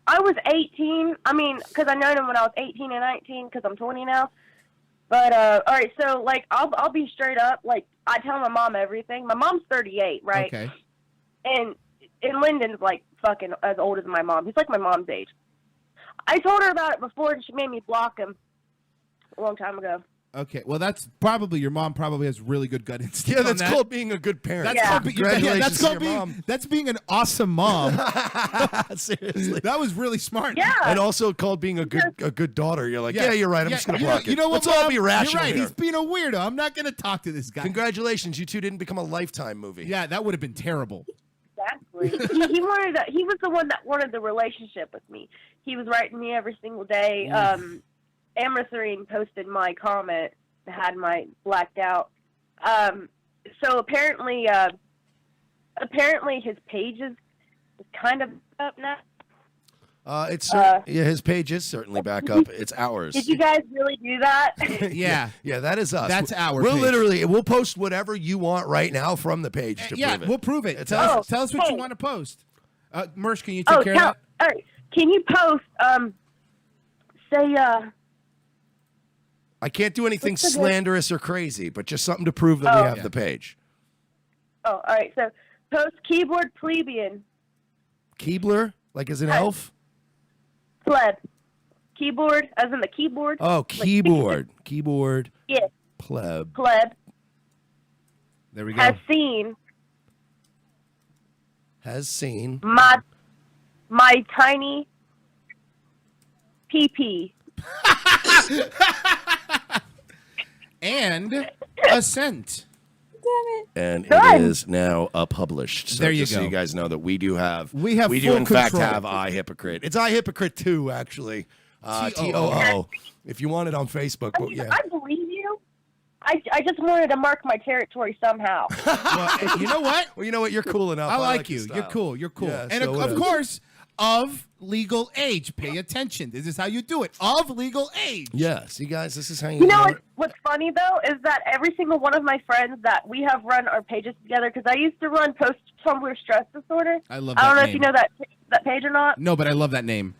I was 18. I mean, because I known him when I was 18 and 19 because I'm 20 now. But, all right, so, like, I'll be straight up. Like, I tell my mom everything. My mom's 38, right? Okay. And Lyndon's, like, fucking as old as my mom. He's like my mom's age. I told her about it before, and she made me block him a long time ago. Okay. Well, that's probably your mom probably has really good gut instinct. Yeah, on that's that. called being a good parent. That's Yeah. called Congratulations that's to called your being mom. that's being an awesome mom. Seriously. That was really smart. Yeah. And also called being a good daughter. You're like, yeah, you're right. I'm just going to block it. You know what? Let's all Mom? be rational You're right. here. He's being a weirdo. I'm not going to talk to this guy. Congratulations. You two didn't become a Lifetime movie. Yeah, that would have been terrible. Exactly. he was the one that wanted the relationship with me. He was writing me every single day. Amethrine posted my comment, had my blacked out. So apparently his page is kind of up now. His page is certainly back up. It's ours. Did you guys really do that? Yeah. Yeah, that is us. That's our We'll page. we'll post whatever you want right now from the page to Yeah, prove it. we'll prove it. It's Tell us. us what you hey. want to post. Mersh, can you take care of that? All right. Can you post? Say I can't do anything What's the slanderous or crazy, but just something to prove that we have Yeah. the page. Oh, all right. So post keyboard plebeian Keebler, like as an elf? pleb. Keyboard, as in the keyboard. Oh, keyboard. Keyboard Yeah, pleb. pleb There we go. has seen Has seen. my tiny PP. And a cent. And Good. it is now published. So There you just so go. you guys know that we do We do in full fact control. have Hypocrite. It's Hypocrite 2 actually. TOO. TOO. If you want it on Facebook, I but mean, yeah. I believe you. I just wanted to mark my territory somehow. Well, you know what? Well, you know what? You're cool enough. I like your you. style. You're cool. You're cool. Yeah, and so of whatever. course, of legal age. Pay attention. This is how you do it. Of legal age. Yeah, see, guys, this is how you. You know do it. what's funny though is that every single one of my friends that we have run our pages together, because I used to run post Tumblr stress disorder. I love I that don't know name. if you know that page or not. No, but I love that name.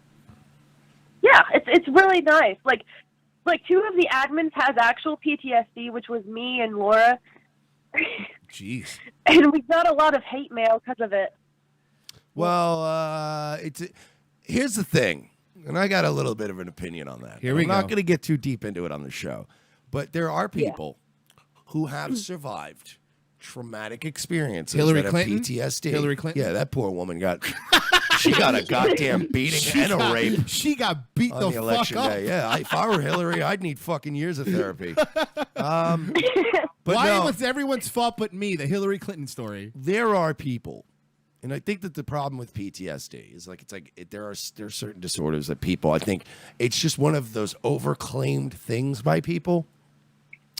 Yeah, it's really nice. Like two of the admins has actual PTSD, which was me and Laura. Jeez. And we got a lot of hate mail because of it. Well, here's the thing, and I got a little bit of an opinion on that. Here we I'm not go. going to get too deep into it on the show, but there are people who have survived traumatic experiences. Hillary that have Clinton? PTSD. Hillary Clinton? Yeah, that poor woman got. She got a goddamn beating and a rape She got beat on the the election fuck up. day. Yeah, if I were Hillary, I'd need fucking years of therapy. But Why no, was everyone's fault but me? The Hillary Clinton story. there are people, and I think that the problem with PTSD is there are certain disorders that people, I think it's just one of those overclaimed things by people,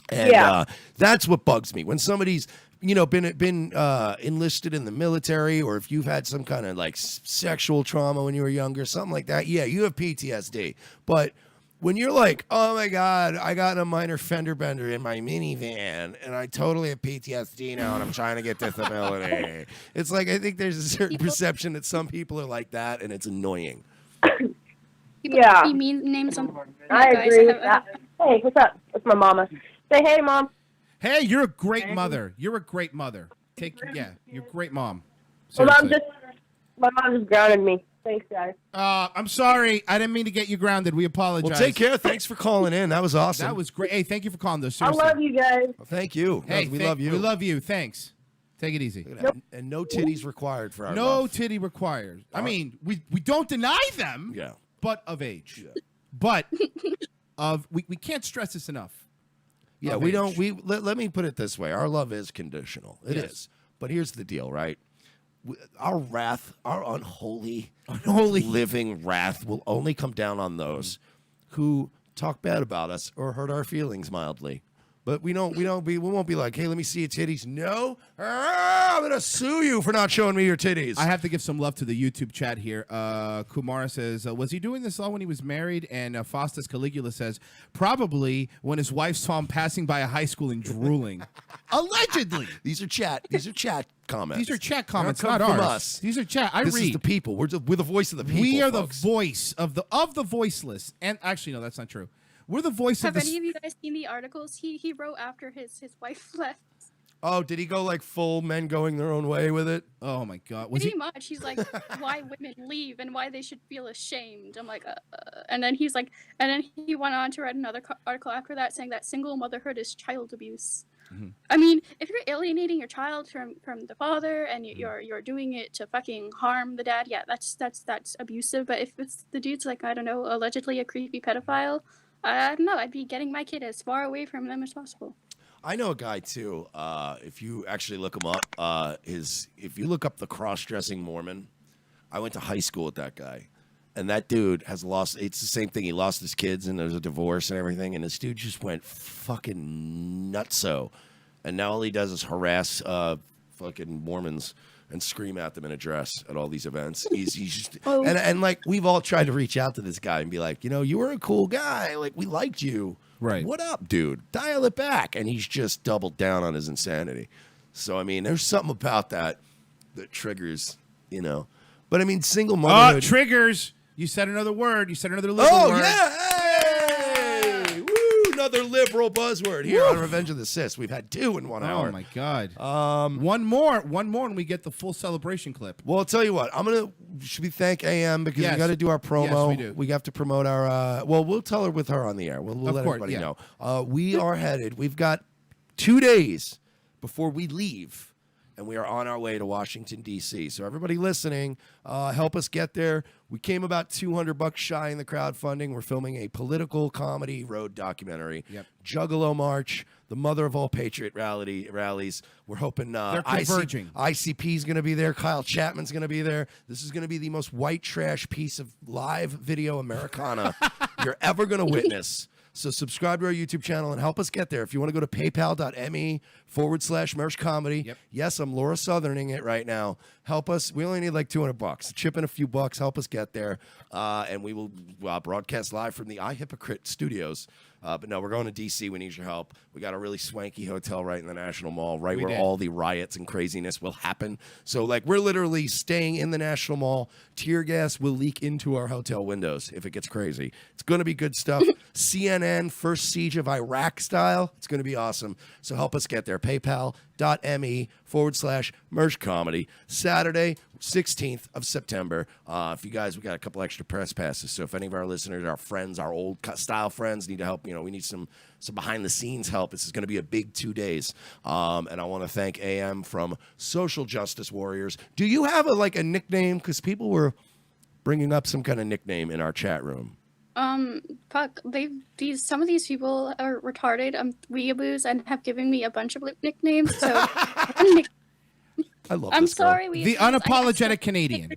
and that's what bugs me when somebody's been enlisted in the military, or if you've had some kind of like sexual trauma when you were younger, something like that. Yeah, you have PTSD, but when you're like, oh my God, I got a minor fender bender in my minivan and I totally have PTSD now and I'm trying to get disability. It's like, I think there's a certain perception that some people are like that and it's annoying. People Yeah. be mean names on. I guys, agree with have- that. Hey, what's up? It's my mama. Say hey, Mom. Hey, you're a great mother. You're a great mother. You're a great mom. My mom Seriously. just grounded me. Thanks, guys. I'm sorry. I didn't mean to get you grounded. We apologize. Well, take care. Thanks for calling in. That was awesome. That was great. Hey, thank you for calling, though. I Seriously. love you guys. Well, thank you. Hey, we love you. We love you. Thanks. Take it easy. Look at that. And no titties required for our No love. titty required. I mean, we don't deny them, Yeah. but of age. Yeah. But we can't stress this enough. Yeah, Of we age. don't. Let me put it this way: our love is conditional. It is. Yes. But here's the deal, right? Our wrath, our unholy, Unholy. living wrath, will only come down on those who talk bad about us or hurt our feelings mildly. But we won't be like, hey, let me see your titties. No, I'm gonna sue you for not showing me your titties. I have to give some love to the YouTube chat here. Kumara says, was he doing this all when he was married? And Faustus Caligula says, probably when his wife saw him passing by a high school and drooling. Allegedly. These are chat comments. These are chat They comments, don't not come ours. from us. These are chat. This read. is the people. We're the voice of the people. We are folks. the voice of the voiceless. And actually, no, that's not true. We're the voice Have of the. any of you guys seen the articles he wrote after his wife left? Oh, did he go like full men going their own way with it? Oh my God! Was Pretty he? much. He's like, why women leave and why they should feel ashamed. I'm like, and then he's like, and then he went on to write another article after that saying that single motherhood is child abuse. Mhm. I mean, if you're alienating your child from the father and you're doing it to fucking harm the dad, yeah, that's abusive. But if it's the dude's like, I don't know, allegedly a creepy pedophile, I don't know, I'd be getting my kid as far away from them as possible. I know a guy too. If you actually look him up, if you look up the cross-dressing Mormon, I went to high school with that guy, and that dude has lost. It's the same thing. He lost his kids, and there's a divorce and everything, and this dude just went fucking nutso, and now all he does is harass fucking Mormons and scream at them in a dress at all these events. He's just and like we've all tried to reach out to this guy and be like, you were a cool guy, like we liked you. Right. What up, dude? Dial it back. And he's just doubled down on his insanity. So, I mean, there's something about that triggers, But, I mean, single motherhood. Triggers. You said another word. You said another liberal word. Yeah. Hey! Woo! Another liberal buzzword here on Revenge of the Sis. We've had 2 in 1 hour. Oh my God. One more, and we get the full celebration clip. Well, I'll tell you what. Should we thank AM because Yes. we got to do our promo. Yes, we do. We have to promote our. We'll tell her with her on the air. We'll Of let course, everybody yeah. know. We are headed. We've got 2 days before we leave, and we are on our way to Washington D.C. So everybody listening, help us get there. We came about $200 shy in the crowdfunding. We're filming a political comedy road documentary. Yep. Juggalo March, the mother of all patriot rallies. We're hoping They're converging. ICP is going to be there. Kyle Chapman's going to be there. This is going to be the most white trash piece of live video Americana you're ever going to witness. So subscribe to our YouTube channel and help us get there. If you want to go to paypal.me/Merch Comedy. Yep. Yes, I'm Laura Southerning it right now. Help us. We only need like $200. Chip in a few bucks. Help us get there. And we will broadcast live from the Hypocrite studios. But no, we're going to D.C. We need your help. We got a really swanky hotel right in the National Mall, right where all the riots and craziness will happen. So, like, we're literally staying in the National Mall. Tear gas will leak into our hotel windows if it gets crazy. It's going to be good stuff. CNN, first siege of Iraq style. It's going to be awesome. So help us get there. PayPal.me/Merch Comedy. Saturday, 16th of September. If you guys, we got a couple extra press passes. So if any of our listeners, our friends, our old style friends need to help, we need some behind the scenes help. This is going to be a big 2 days. And I want to thank AM from Social Justice Warriors. Do you have a nickname? Because people were bringing up some kind of nickname in our chat room. Fuck, some of these people are retarded, weeaboos, and have given me a bunch of nicknames, so I love I'm this girl. sorry, weeaboos. The unapologetic Canadian.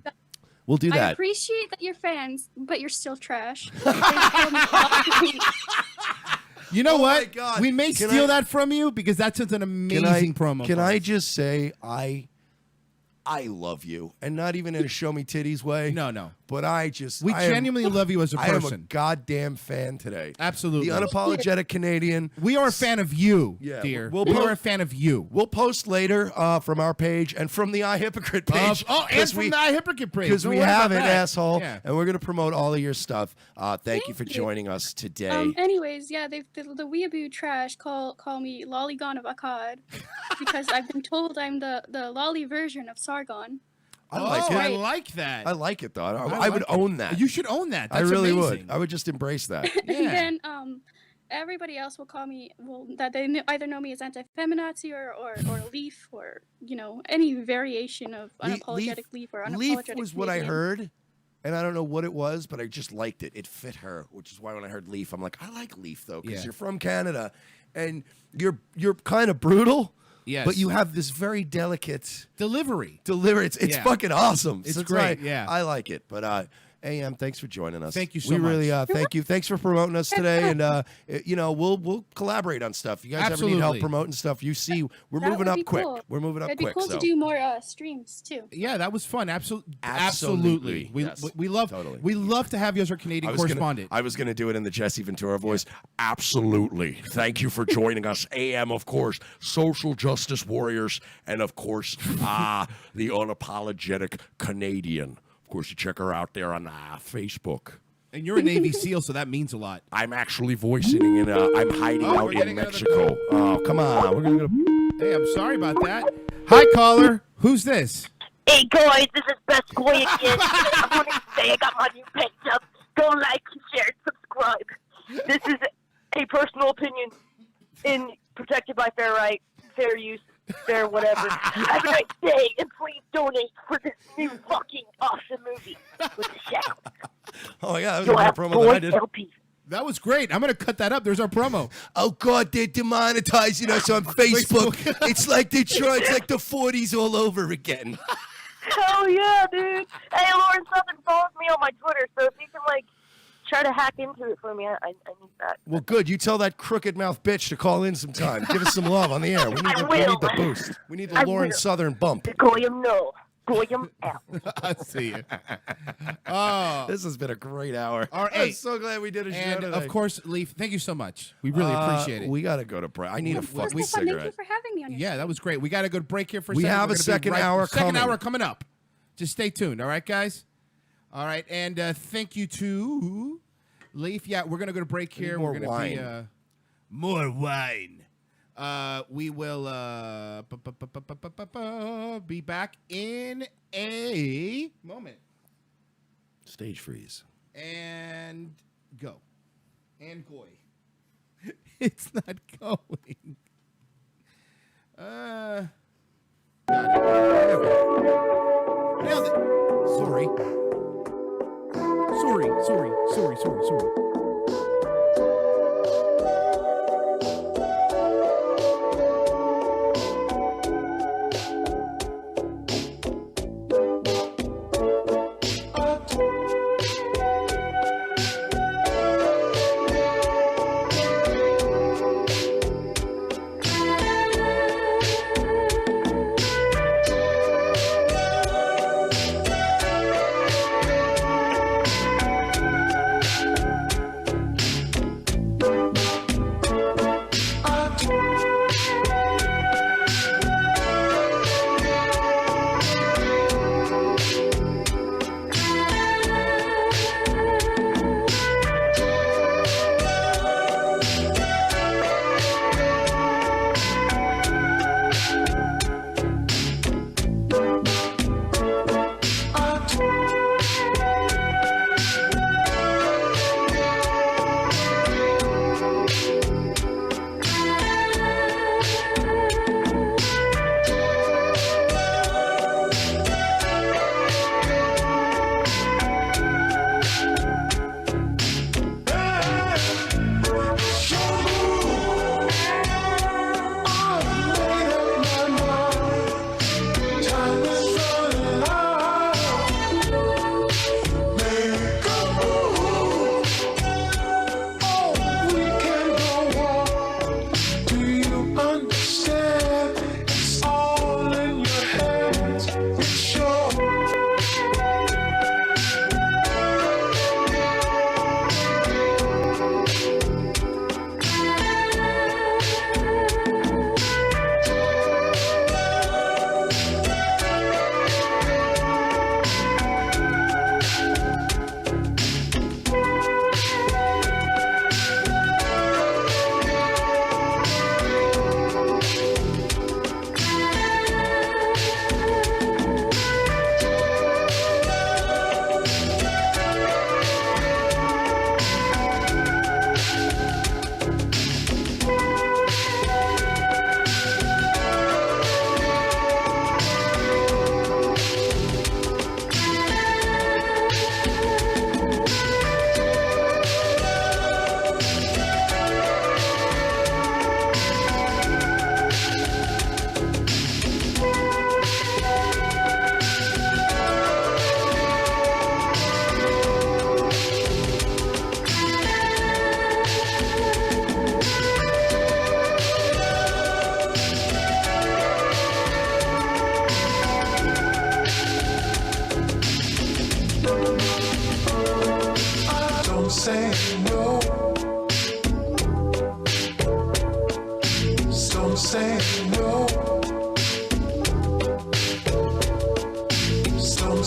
We'll do I that. appreciate that you're fans, but you're still trash. You know Oh my what? God. We may Can steal I- that from you because that's an amazing promo. Can for I us. just say I love you, and not even in a show me titties way. No. But I genuinely love you as a I am a person. goddamn fan today. Absolutely. The unapologetic Canadian. We are a fan of you, Yeah, dear. we'll we po- are a fan of you. We'll post later from our page and from the iHypocrite page. And 'cause from the Hypocrite page. because Don't we worry have about it, that. asshole, Yeah. and we're gonna promote all of your stuff. Thank you for Thank you. joining us today. Anyways, yeah, the weeaboo trash call me Lollygon of Akkad because I've been told I'm the lolly version of Sargon. I like it. I like that. I like it though. I like would it. own that. You should own that. I That's really amazing. would. I would just embrace that. Yeah. And then everybody else will call me that they either know me as anti-feminazi or Leaf or any variation of unapologetic Leaf or unapologetic. Leaf was what I Canadian. heard, and I don't know what it was, but I just liked it. It fit her, which is why when I heard Leaf, I'm like, I like Leaf though, because Yeah. you're from Canada, and you're kind of brutal. Yes. But you have this very delicate Delivery. delivery. It's Yeah. fucking awesome. It's So great, why yeah. I like it. But AM, thanks for joining us. Thank you so we really much. thank you. Thanks for promoting us today, and we'll collaborate on stuff. You guys ever need help Absolutely. promoting stuff? You see, we're That moving would up be quick. cool. We're moving up It'd be quick. cool so. to do more streams too. Yeah, that was fun. Absolutely. Absolutely. We, Yes. we love Totally. we love to have you as our Canadian correspondent. I was gonna do it in the Jesse Ventura voice. Absolutely. Thank you for joining us. AM, of course, Social Justice Warriors, and of course, the unapologetic Canadian. Of course, you check her out there on Facebook. And you're a Navy SEAL, so that means a lot. I'm actually voicing in. I'm hiding Oh, out we're in getting another Mexico. Oh, come on. We're gonna go. Hey, I'm sorry about that. Hi, caller. Who's this? Hey guys, this is Best Boy again. I want to say I got my new pet up. Go like, share, and subscribe. This is a personal opinion protected by fair right, fair use, fair whatever. Have a nice day, and please donate for this new fucking awesome movie with the shadow. Oh yeah, that was You'll a have good promo that I did. LP. That was great. I'm going to cut that up. There's our promo. Oh God, they're demonetizing us on Facebook. It's like they try. It's like the 40s all over again. Hell yeah, dude. Hey, Lauren Southern follows me on my Twitter, so if you can, try to hack into it for me, I need that. Well, good. You tell that crooked mouth bitch to call in sometime. Give us some love on the air. We need the boost. We need the I Lauren will. Southern bump. Goyam no. Goyam out. I see you. Oh. This has been a great hour. All right. I'm so glad we did a show And, today. of course, Leaf, thank you so much. We really appreciate it. We got to go to break. I need a This fucking was fun. Thank you cigarette. for having me on your Yeah, that was great. We got to go to break here for a We second. have We're a gonna be second hour Second coming. hour coming up. Just stay tuned. All right, guys? All right. And thank you to Leaf. Yeah, we're going to go to break here. more We're going wine. to be more wine. We will be back in a moment. Stage freeze. And go. And goy. It's not going. Nailed it. Sorry. Sorry.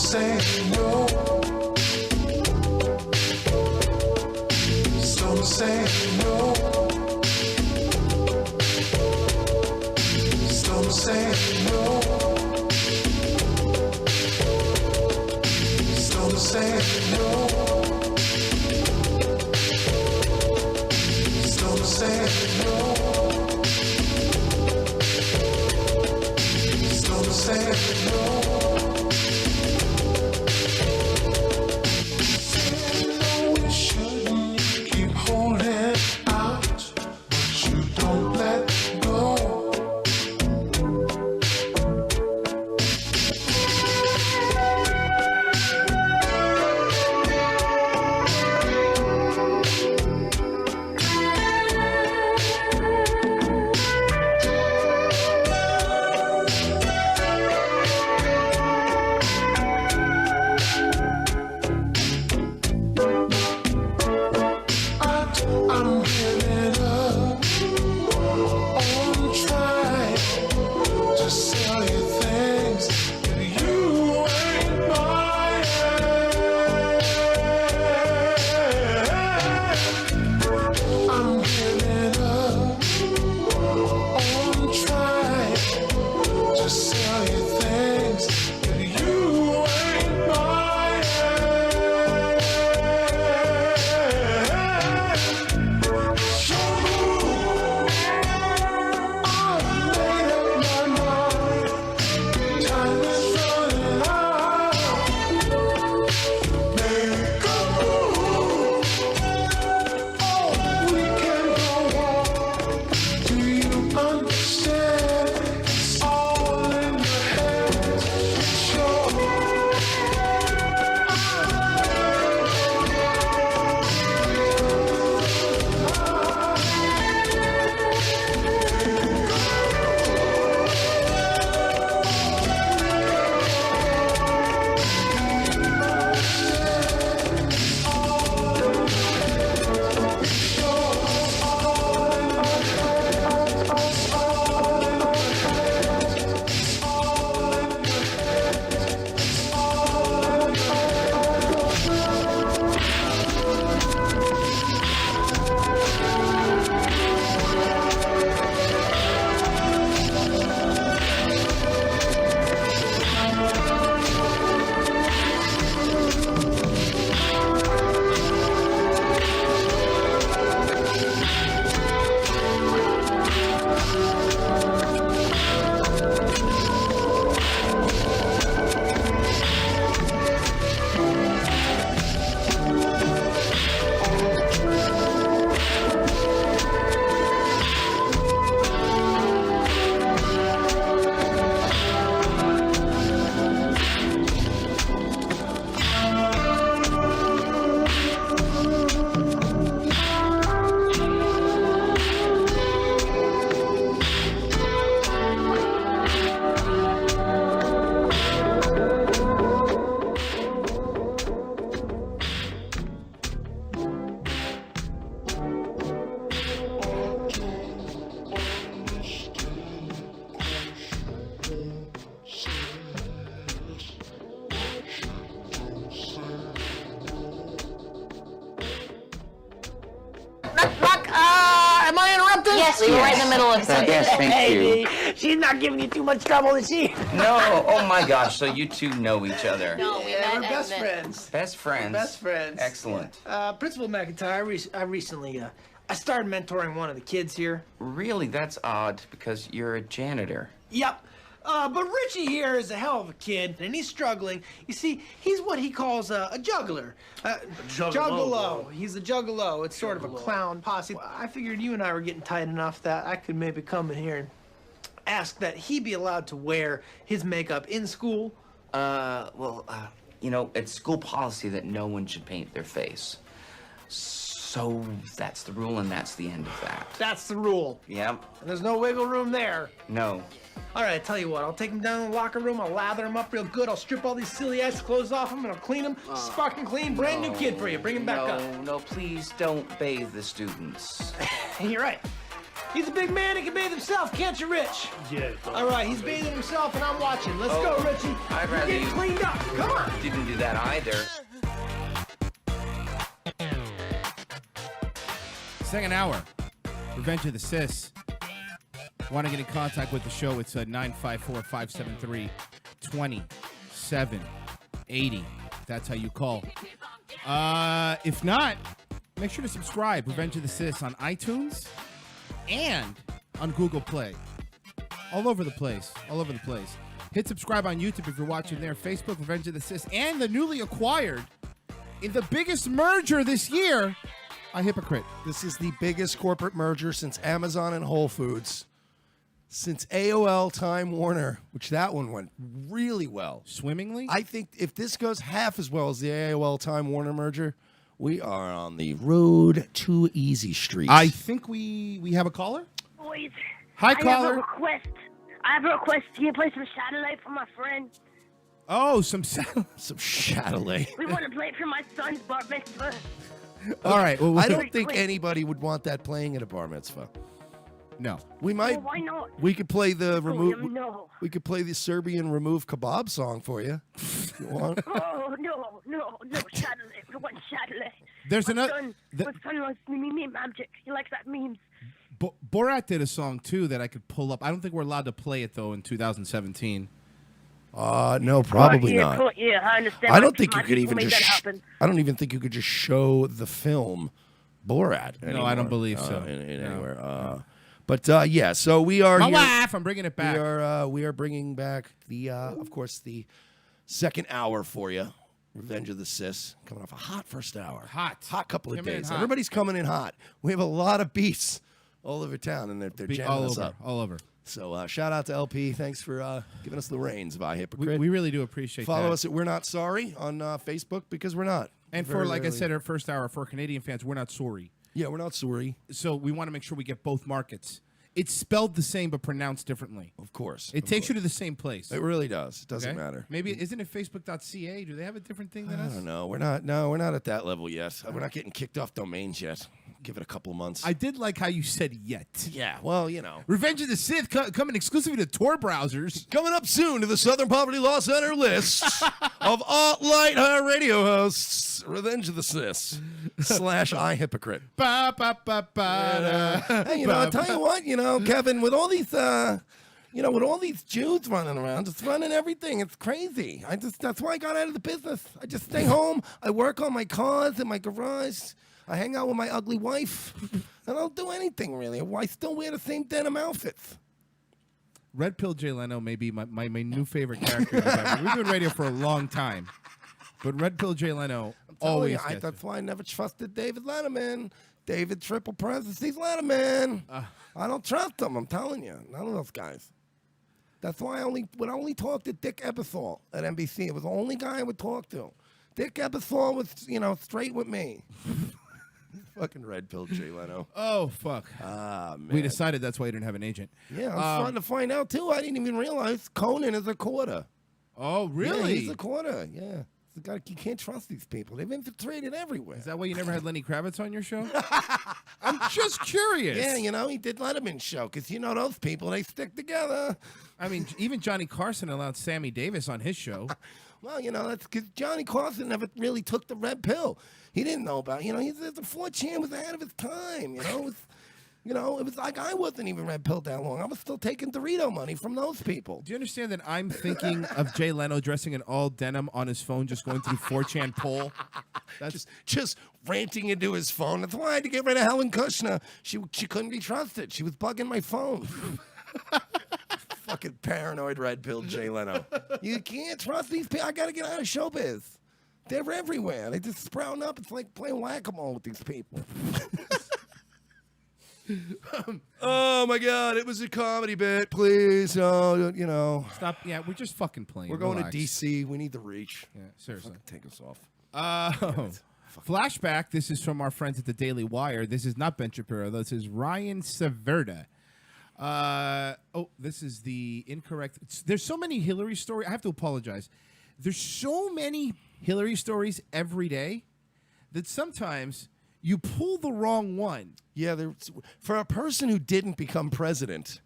say no. Some say no. Some say no. Some say no. Some say no. Some say no. Am I interrupting? Yes, we were right in the middle of something. Yes, thank you. She's not giving you too much trouble, is she? No, oh my gosh, so you two know each other. No, we met We're at best the- friends. Best friends. Best friends. Excellent. Principal McIntyre, I recently, I started mentoring one of the kids here. Really, that's odd because you're a janitor. Yep. But Richie here is a hell of a kid, and he's struggling. You see, he's what he calls a juggler. Juggalo. He's a juggalo. It's sort of a clown posse. I figured you and I were getting tight enough that I could maybe come in here and ask that he be allowed to wear his makeup in school. You know, it's school policy that no one should paint their face. So that's the rule, and that's the end of that. That's the rule. Yep. And there's no wiggle room there. No. All right, I tell you what, I'll take him down to the locker room, I'll lather him up real good, I'll strip all these silly ass clothes off him, and I'll clean him, sparking clean, brand new kid for you, bring him back up. No, please don't bathe the students. You're right. He's a big man. He can bathe himself, can't you, Rich? Yeah. All right, he's bathing himself, and I'm watching. Let's go, Richie. I'd rather Get you cleaned up. Come on. didn't do that either. Second hour, Revenge of the Sis. Want to get in contact with the show? It's 954-573-2780. That's how you call. If not, make sure to subscribe. Revenge of the Sis on iTunes and on Google Play. All over the place. All over the place. Hit subscribe on YouTube if you're watching there. Facebook, Revenge of the Sis, and the newly acquired, in the biggest merger this year, Hypocrite. This is the biggest corporate merger since Amazon and Whole Foods. Since AOL Time Warner, which that one went really well. Swimmingly? I think if this goes half as well as the AOL Time Warner merger, we are on the road to Easy Street. I think we have a caller. Boys, Hi, I have a caller. request. I have a request. Can you play some Satellite for my friend? Oh, some Chatelet. We want to play it for my son's bar mitzvah. All right. Well, I don't think anybody would want that playing at a bar mitzvah. No. We might. Well, why not? We could play the remove. No. We could play the Serbian remove kebab song for you. If you want. Oh, no, Satellite. We want Satellite. There's my another. Son, my son wants meme magic. He likes that memes. Borat did a song too that I could pull up. I don't think we're allowed to play it though in 2017. No, probably not. Yeah, I understand. I don't think you could even just. I don't even think you could just show the film Borat anymore. No, I don't believe so. Anywhere. But yeah, so we are. My here. wife, I'm bringing it back. We are bringing back the, of course, the second hour for you. Revenge of the Sis, coming off a hot first hour. Hot couple of Coming in days. hot. Everybody's coming in hot. We have a lot of beats all over town, and they're jamming all us over, up. all over. So shout out to LP. Thanks for giving us the reins by Hypocrite. We really do appreciate that. Follow us at We're Not Sorry on Facebook because we're not. And for, like I said, our first hour, for Canadian fans, we're not sorry. Yeah, we're not sorry. So we want to make sure we get both markets. It's spelled the same but pronounced differently. Of course. It takes you to the same place. It really does. It doesn't Okay? matter. Maybe, isn't it Facebook.ca? Do they have a different thing than I us? don't know. We're not at that level yet. We're not getting kicked off domains yet. Give it a couple of months. I did like how you said yet. Yeah, well, you know. Revenge of the Sith coming exclusively to Tor browsers. Coming up soon to the Southern Poverty Law Center list of alt-light radio hosts, Revenge of the Sis / I Hypocrite. Ba, ba, ba, ba, da. Hey, I'll tell you what, Kevin, with all these, with all these Jews running around, just running everything, it's crazy. That's why I got out of the business. I just stay home. I work on my cars in my garage. I hang out with my ugly wife. I don't do anything really. I still wear the same denim outfits. Red Pill Jay Leno may be my new favorite character. We've been radio for a long time. But Red Pill Jay Leno always gets that's why I never trusted David Letterman. David triple parentheses Letterman. I don't trust him. I'm telling you. None of those guys. That's why I only talk to Dick Ebersol at NBC. It was the only guy I would talk to. Dick Ebersol was, straight with me. Fucking Red Pill Jay Leno. Oh, fuck. Ah, man. We decided that's why you didn't have an agent. Yeah, I'm starting to find out, too. I didn't even realize Conan is a quarter. Oh, really? Yeah, he's a quarter, yeah. You can't trust these people. They've infiltrated everywhere. Is that why you never had Lenny Kravitz on your show? I'm just curious. Yeah, he did Letterman's show, because those people, they stick together. I mean, even Johnny Carson allowed Sammy Davis on his show. Well, that's because Johnny Carson never really took the red pill. He didn't know about it. The 4chan was ahead of his time, it was like I wasn't even red pilled that long. I was still taking Dorito money from those people. Do you understand that I'm thinking of Jay Leno dressing in all denim on his phone, just going through 4chan poll? That's just ranting into his phone. That's why I had to get rid of Helen Kushner. She couldn't be trusted. She was bugging my phone. Fucking paranoid red pill Jay Leno. You can't trust these people. I got to get out of showbiz. They're everywhere. They just sprouting up. It's like playing whack-a-mole with these people. Oh my God! It was a comedy bit. Please, Stop. Yeah, we're just fucking playing. We're going Relax. to DC. We need the reach. Yeah, seriously. Take us off. Flashback. This is from our friends at the Daily Wire. This is not Ben Shapiro. This is Ryan Severda. This is the incorrect. There's so many Hillary stories. I have to apologize. There's so many Hillary stories every day that sometimes you pull the wrong one. Yeah, for a person who didn't become president,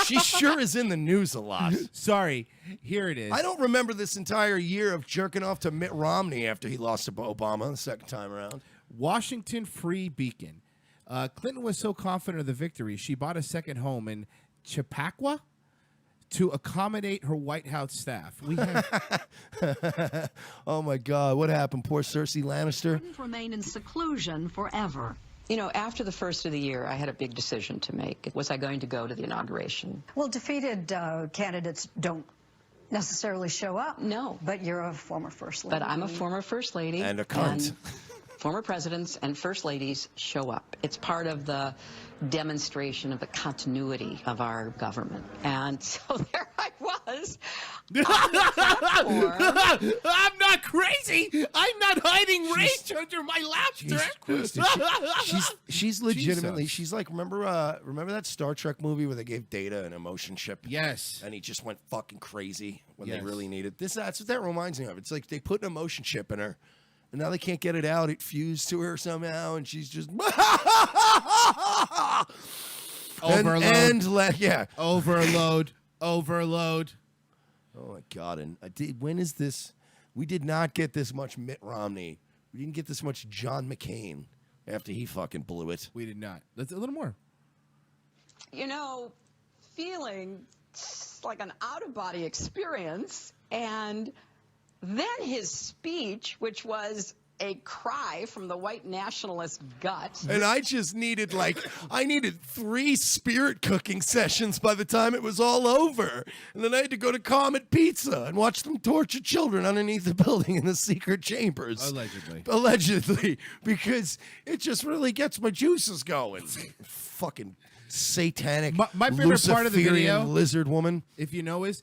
she sure is in the news a lot. Sorry, here it is. I don't remember this entire year of jerking off to Mitt Romney after he lost to Obama the second time around. Washington Free Beacon. Clinton was so confident of the victory, she bought a second home in Chappaqua to accommodate her White House staff. We have Oh my God, what happened? Poor Cersei Lannister. Couldn't remain in seclusion forever. You know, after the first of the year, I had a big decision to make. Was I going to go to the inauguration? Well, defeated candidates don't necessarily show up. No. But you're a former first lady. But I'm a former first lady. And a cunt. and former presidents and first ladies show up. It's part of the demonstration of the continuity of our government. And so there I was. I'm not crazy. I'm not hiding rage under my laughter. She's legitimately. Jesus. She's like, remember that Star Trek movie where they gave Data an emotion chip? Yes. And he just went fucking crazy when they Yes. really needed this. That's what that reminds me of. It's like they put an emotion chip in her, and now they can't get it out. It fused to her somehow, and she's just Overload. yeah. Overload. Overload. Oh my God! And when is this? We did not get this much Mitt Romney. We didn't get this much John McCain after he fucking blew it. We did not. Let's a little more. You know, feeling like an out-of-body experience. And then his speech, which was a cry from the white nationalist gut. And I just needed I needed 3 spirit cooking sessions by the time it was all over. And then I had to go to Comet Pizza and watch them torture children underneath the building in the secret chambers. Allegedly. Allegedly. Because it just really gets my juices going. Fucking satanic, My favorite part of the video, Luciferian lizard woman. if you know, is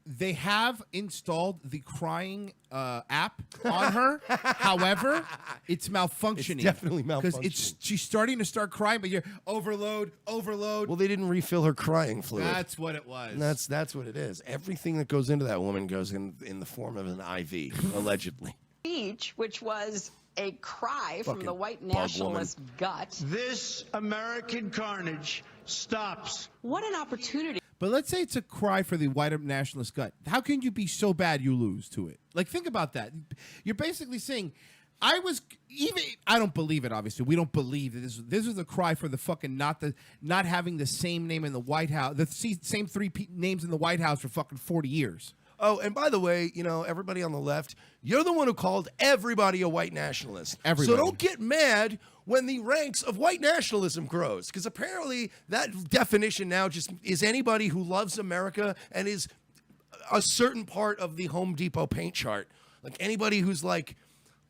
they have installed the crying app on her. However, it's malfunctioning. It's definitely because malfunctioning. she's starting to start crying, but you're overload. Well, they didn't refill her crying fluid. That's what it was. And that's what it is. Everything that goes into that woman goes in the form of an IV, allegedly. Speech, which was a cry from Fucking the white bug nationalist gut. This American carnage stops. What an opportunity. But let's say it's a cry for the white nationalist gut. How can you be so bad you lose to it? Like, think about that. You're basically saying, I don't believe it. Obviously, we don't believe that this is a cry for the fucking not having the same name in the White House, the same 3 names in the White House for fucking 40 years. Oh, and by the way, everybody on the left, you're the one who called everybody a white nationalist. Everybody. So don't get mad when the ranks of white nationalism grows, because apparently that definition now just is anybody who loves America and is a certain part of the Home Depot paint chart. Like anybody who's like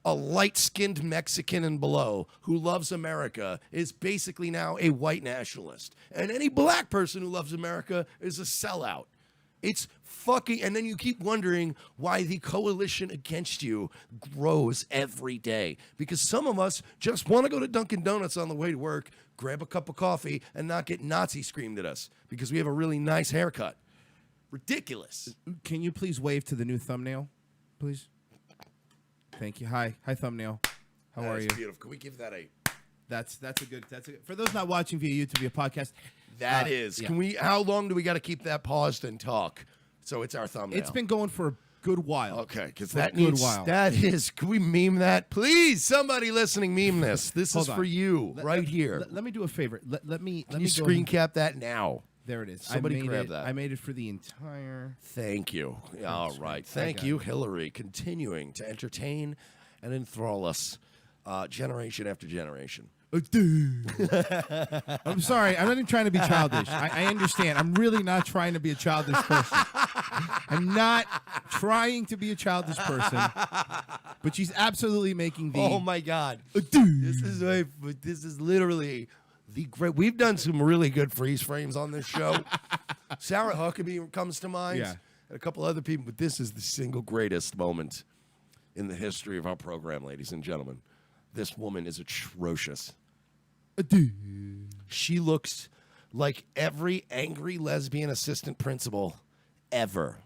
a light-skinned Mexican and below who loves America is basically now a white nationalist. And any black person who loves America is a sellout. It's fucking, and then you keep wondering why the coalition against you grows every day. Because some of us just want to go to Dunkin' Donuts on the way to work, grab a cup of coffee, and not get Nazi screamed at us because we have a really nice haircut. Ridiculous. Can you please wave to the new thumbnail, please? Thank you. Hi, thumbnail. How are you? Beautiful. Can we give that a? That's a good. For those not watching via YouTube, via podcast. That is. Yeah. Can we? How long do we got to keep that paused and talk? So it's our thumbnail. It's been going for a good while. Okay, because For a that good needs. while. That is. Can we meme that, please? Somebody listening, meme this. This Hold is on. for you right here. Let me do a favor. Let me. Can Let you me screen go cap that now? There it is. Somebody I made grab it, that. I made it for the entire. Thank you. All right. Thank got you, Hillary, continuing to entertain and enthrall us generation after generation. I'm sorry. I'm not even trying to be childish. I understand. I'm really not trying to be a childish person. I'm not trying to be a childish person. But she's absolutely making the. Oh my God! This is literally the great. We've done some really good freeze frames on this show. Sarah Huckabee comes to mind, Yeah. and a couple other people. But this is the single greatest moment in the history of our program, ladies and gentlemen. This woman is atrocious. She looks like every angry lesbian assistant principal ever.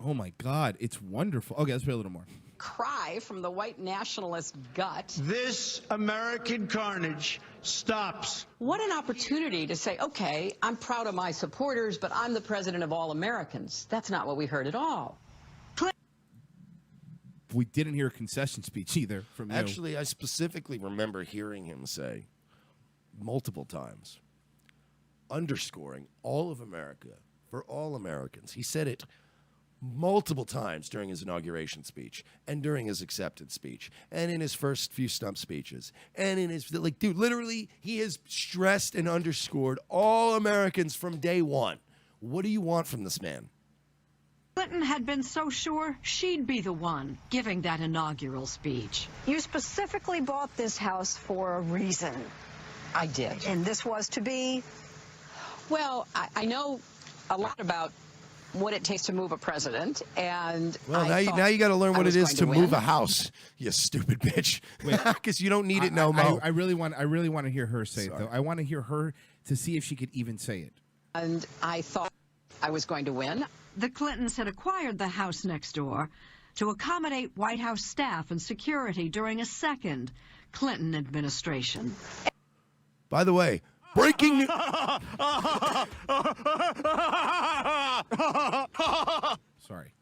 Oh my God. It's wonderful. Okay, let's play a little more. cry from the white nationalist gut. This American carnage stops. What an opportunity to say, okay, I'm proud of my supporters, but I'm the president of all Americans. That's not what we heard at all. We didn't hear a concession speech either from you. Actually, I specifically remember hearing him say multiple times, underscoring all of America for all Americans. He said it multiple times during his inauguration speech and during his acceptance speech and in his first few stump speeches and in his, like, dude, literally, he has stressed and underscored all Americans from day one. What do you want from this man? Clinton had been so sure she'd be the one giving that inaugural speech. You specifically bought this house for a reason. I did. And this was to be? Well, I know a lot about what it takes to move a president, and Well, now you got to learn what it is to move a house, you stupid bitch. Because you don't need it no more. I really want to hear her say it, though. I want to hear her to see if she could even say it. And I thought I was going to win. The Clintons had acquired the house next door to accommodate White House staff and security during a second Clinton administration. By the way, breaking news. Sorry.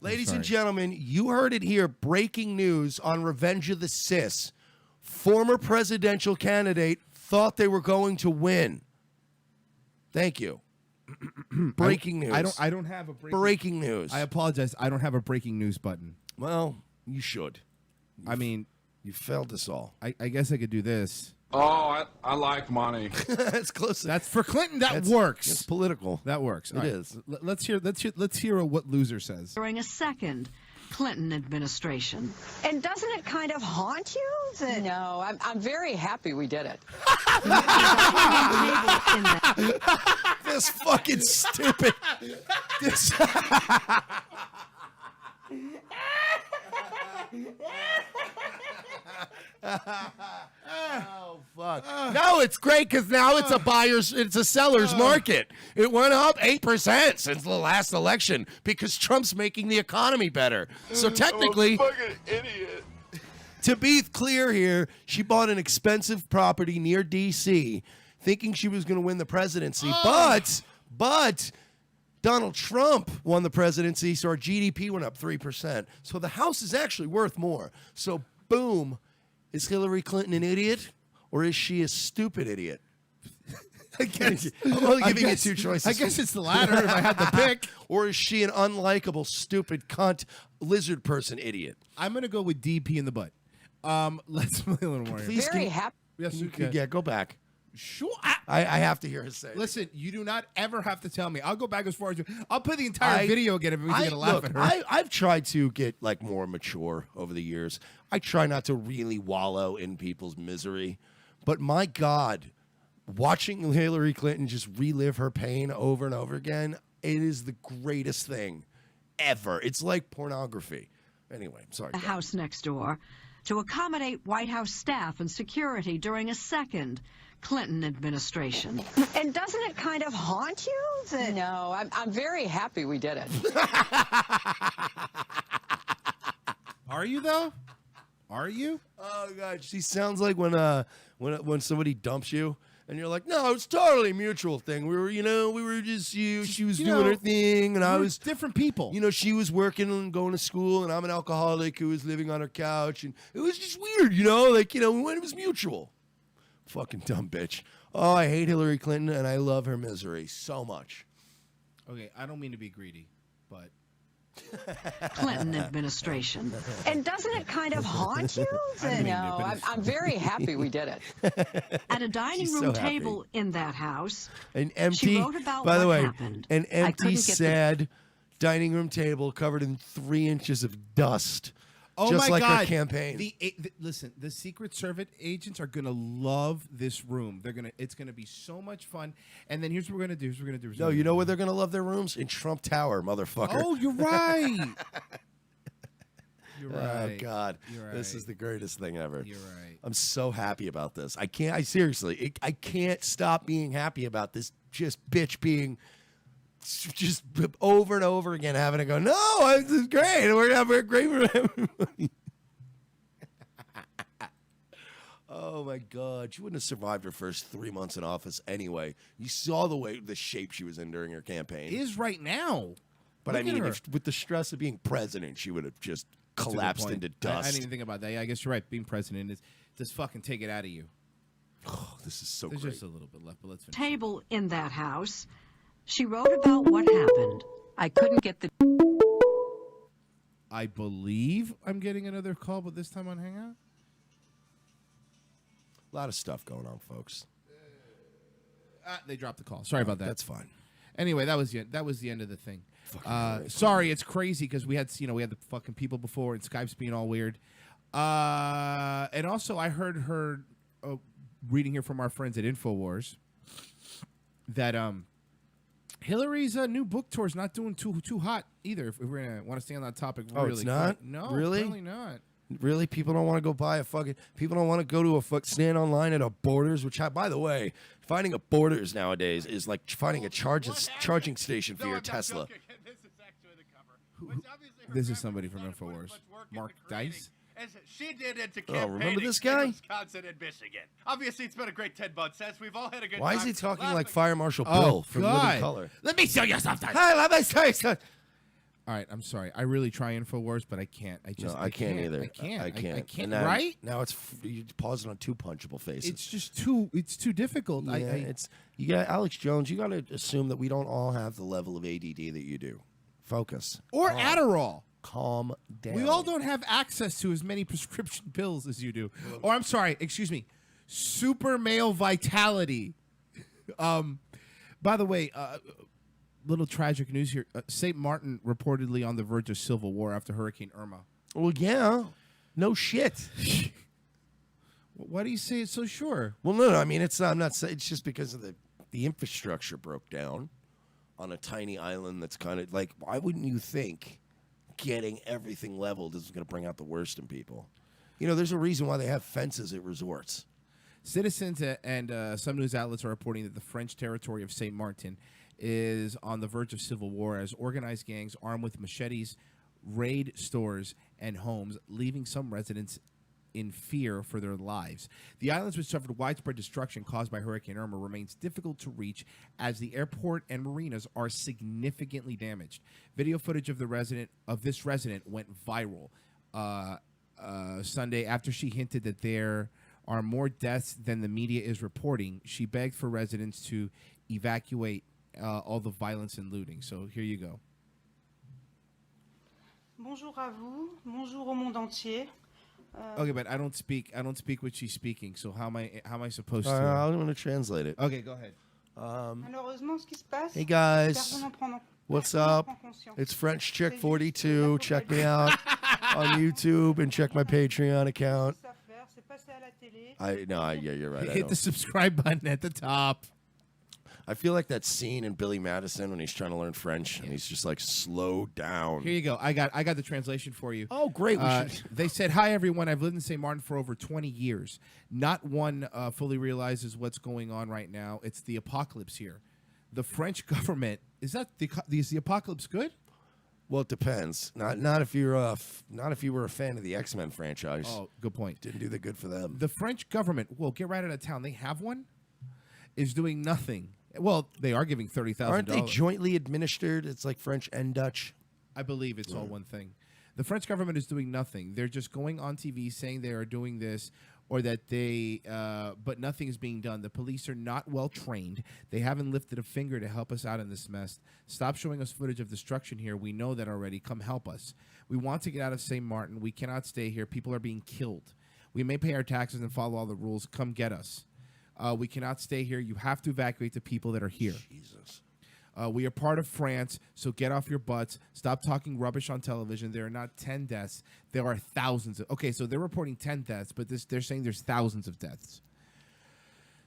Ladies and gentlemen, you heard it here. Breaking news on Revenge of the Sis. Former presidential candidate thought they were going to win. Thank you. Breaking news. I don't have a breaking news. I apologize. I don't have a breaking news button. Well, you should. I mean, you failed us all. I guess I could do this. Oh, I like money. That's close. That's for Clinton. That works. It's political. That works. It is. Let's hear what loser says. During a second Clinton administration. And doesn't it kind of haunt you that... No, I'm very happy we did it. This fucking stupid. This. Oh fuck! No, it's great because now it's a seller's market. It went up 8% since the last election because Trump's making the economy better. So technically, fucking idiot. To be clear here, she bought an expensive property near D.C. thinking she was going to win the presidency, but Donald Trump won the presidency, so our GDP went up 3%. So the house is actually worth more. So boom, is Hillary Clinton an idiot, or is she a stupid idiot? I'm only giving you two choices. I guess it's the latter if I had to pick. Or is she an unlikable, stupid, cunt, lizard person idiot? I'm going to go with DP in the butt. Let's play a little more. Please, Very happy. Yes, you can. Yeah, go back. Sure. I have to hear her say it. Listen, you do not ever have to tell me. I'll go back as far as you. I'll play the entire video again if we can get a laugh at her. I've tried to get like more mature over the years. I try not to really wallow in people's misery, but my God, watching Hillary Clinton just relive her pain over and over again, it is the greatest thing ever. It's like pornography. Anyway, I'm sorry. The house next door to accommodate White House staff and security during a second Clinton administration. And doesn't it kind of haunt you that... No, I'm very happy we did it. Are you though? Are you? Oh God, she sounds like when somebody dumps you and you're like, no, it's totally a mutual thing. We were just she was doing her thing and I was different people. She was working and going to school and I'm an alcoholic who was living on her couch and it was just weird, when it was mutual. Fucking dumb bitch. Oh, I hate Hillary Clinton and I love her misery so much. Okay, I don't mean to be greedy, but Clinton administration. And doesn't it kind of haunt you? No, I'm very happy we did it. At a dining She's room so happy. table in that house, An empty, she wrote about by the what way, happened. an I empty, couldn't get sad dining room table covered in 3 inches of dust. oh just my like God! her campaign. Listen, the Secret Service agents are gonna love this room. It's gonna be so much fun. And then here's what we're gonna do. No, you know where they're gonna love their rooms? In Trump Tower, motherfucker. Oh, you're right. You're right. Oh God, You're right. this is the greatest thing ever. You're right. I'm so happy about this. I can't. I seriously, I can't stop being happy about this. Just bitch being just over and over again having to go, no, this is great. We're having a great for everybody. Oh my God, she wouldn't have survived her first 3 months in office anyway. You saw the shape she was in during her campaign. Is right now. But Look I mean, at her. with the stress of being president, she would have just That's a good collapsed point. into I dust. didn't even think about that. Yeah, I guess you're right. Being president is just fucking take it out of you. Oh, this is so There's great. just a little bit left, but let's finish. Table in that house. She wrote about what happened. I couldn't get the I believe I'm getting another call, but this time on Hangout. A lot of stuff going on, folks. They dropped the call. Sorry about that. That's fine. Anyway, that was the end of the thing. Fucking Sorry, it's crazy because we had the fucking people before and Skype's being all weird. And also I heard her reading here from our friends at InfoWars that Hillary's new book tour is not doing too hot either. If we're gonna want to stay on that topic, Oh, really it's not? quick. No, Really? really not. Really? People don't want to go buy a fucking... People don't want to go to stand online at a Borders, which, by the way, finding a Borders nowadays is like finding a charging station for your Tesla. This is somebody from InfoWars. Mark Dice? She did it to Oh, remember campaigning this guy? in Wisconsin and Michigan. Obviously, it's been a great 10 months since we've all had a good Why time. is he talking Last like week- Fire Marshal Oh, Bill from God. Living Color? Let me show you something. Hey, let me show you something. All right, I'm sorry. I really try InfoWars, but I can't. I can't either. I can't. I can't. I can't. And now, Right? Now it's you pausing on two punchable faces. It's just too. It's too difficult. Yeah, it's you got Alex Jones. You got to assume that we don't all have the level of ADD that you do. Focus. Or Calm. Adderall. Calm down. We all don't have access to as many prescription pills as you do. Or I'm sorry, excuse me, super male vitality. By the way, little tragic news here. St. Martin reportedly on the verge of civil war after Hurricane Irma. Well, yeah. No shit. Why do you say it so sure? Well, no. I mean, it's not. I'm not saying it's just because of the infrastructure broke down on a tiny island. That's kind of like, why wouldn't you think getting everything leveled is going to bring out the worst in people? You know, there's a reason why they have fences at resorts. Citizens and some news outlets are reporting that the French territory of St. Martin is on the verge of civil war as organized gangs armed with machetes raid stores and homes, leaving some residents in fear for their lives. The islands, which suffered widespread destruction caused by Hurricane Irma, remains difficult to reach as the airport and marinas are significantly damaged. Video footage of this resident went viral Sunday after she hinted that there are more deaths than the media is reporting. She begged for residents to evacuate all the violence and looting. So here you go. Bonjour à vous, bonjour au monde entier. Okay, but I don't speak what she's speaking. So how am I supposed to? I'm going to translate it. Okay, go ahead. Malheureusement, ce qui se passe, Hey guys, personne n'en prend what's up? It's French Chick 42. Check me out on YouTube and check my Patreon account. c'est passé à la télé. Yeah, you're right. I Hit don't. the subscribe button at the top. I feel like that scene in Billy Madison when he's trying to learn French and he's just like, slow down. Here you go. I got the translation for you. Oh, great. They said, "Hi everyone. I've lived in St. Martin for over 20 years. Not one fully realizes what's going on right now. It's the apocalypse here. The French government is the apocalypse good? Well, it depends. Not if you're not if you were a fan of the X-Men franchise. Oh, good point. Didn't do the good for them. The French government, well, get right out of town. They have one. Is doing nothing. Well, they are giving $30,000. Aren't they jointly administered? It's like French and Dutch. I believe it's all one thing. The French government is doing nothing. They're just going on TV saying they are doing this or that but nothing is being done. The police are not well trained. They haven't lifted a finger to help us out in this mess. Stop showing us footage of destruction here. We know that already. Come help us. We want to get out of St. Martin. We cannot stay here. People are being killed. We may pay our taxes and follow all the rules. Come get us. We cannot stay here. You have to evacuate the people that are here. Jesus. We are part of France, so get off your butts. Stop talking rubbish on television. There are not 10 deaths. There are thousands. Okay, so they're reporting 10 deaths, but they're saying there's thousands of deaths.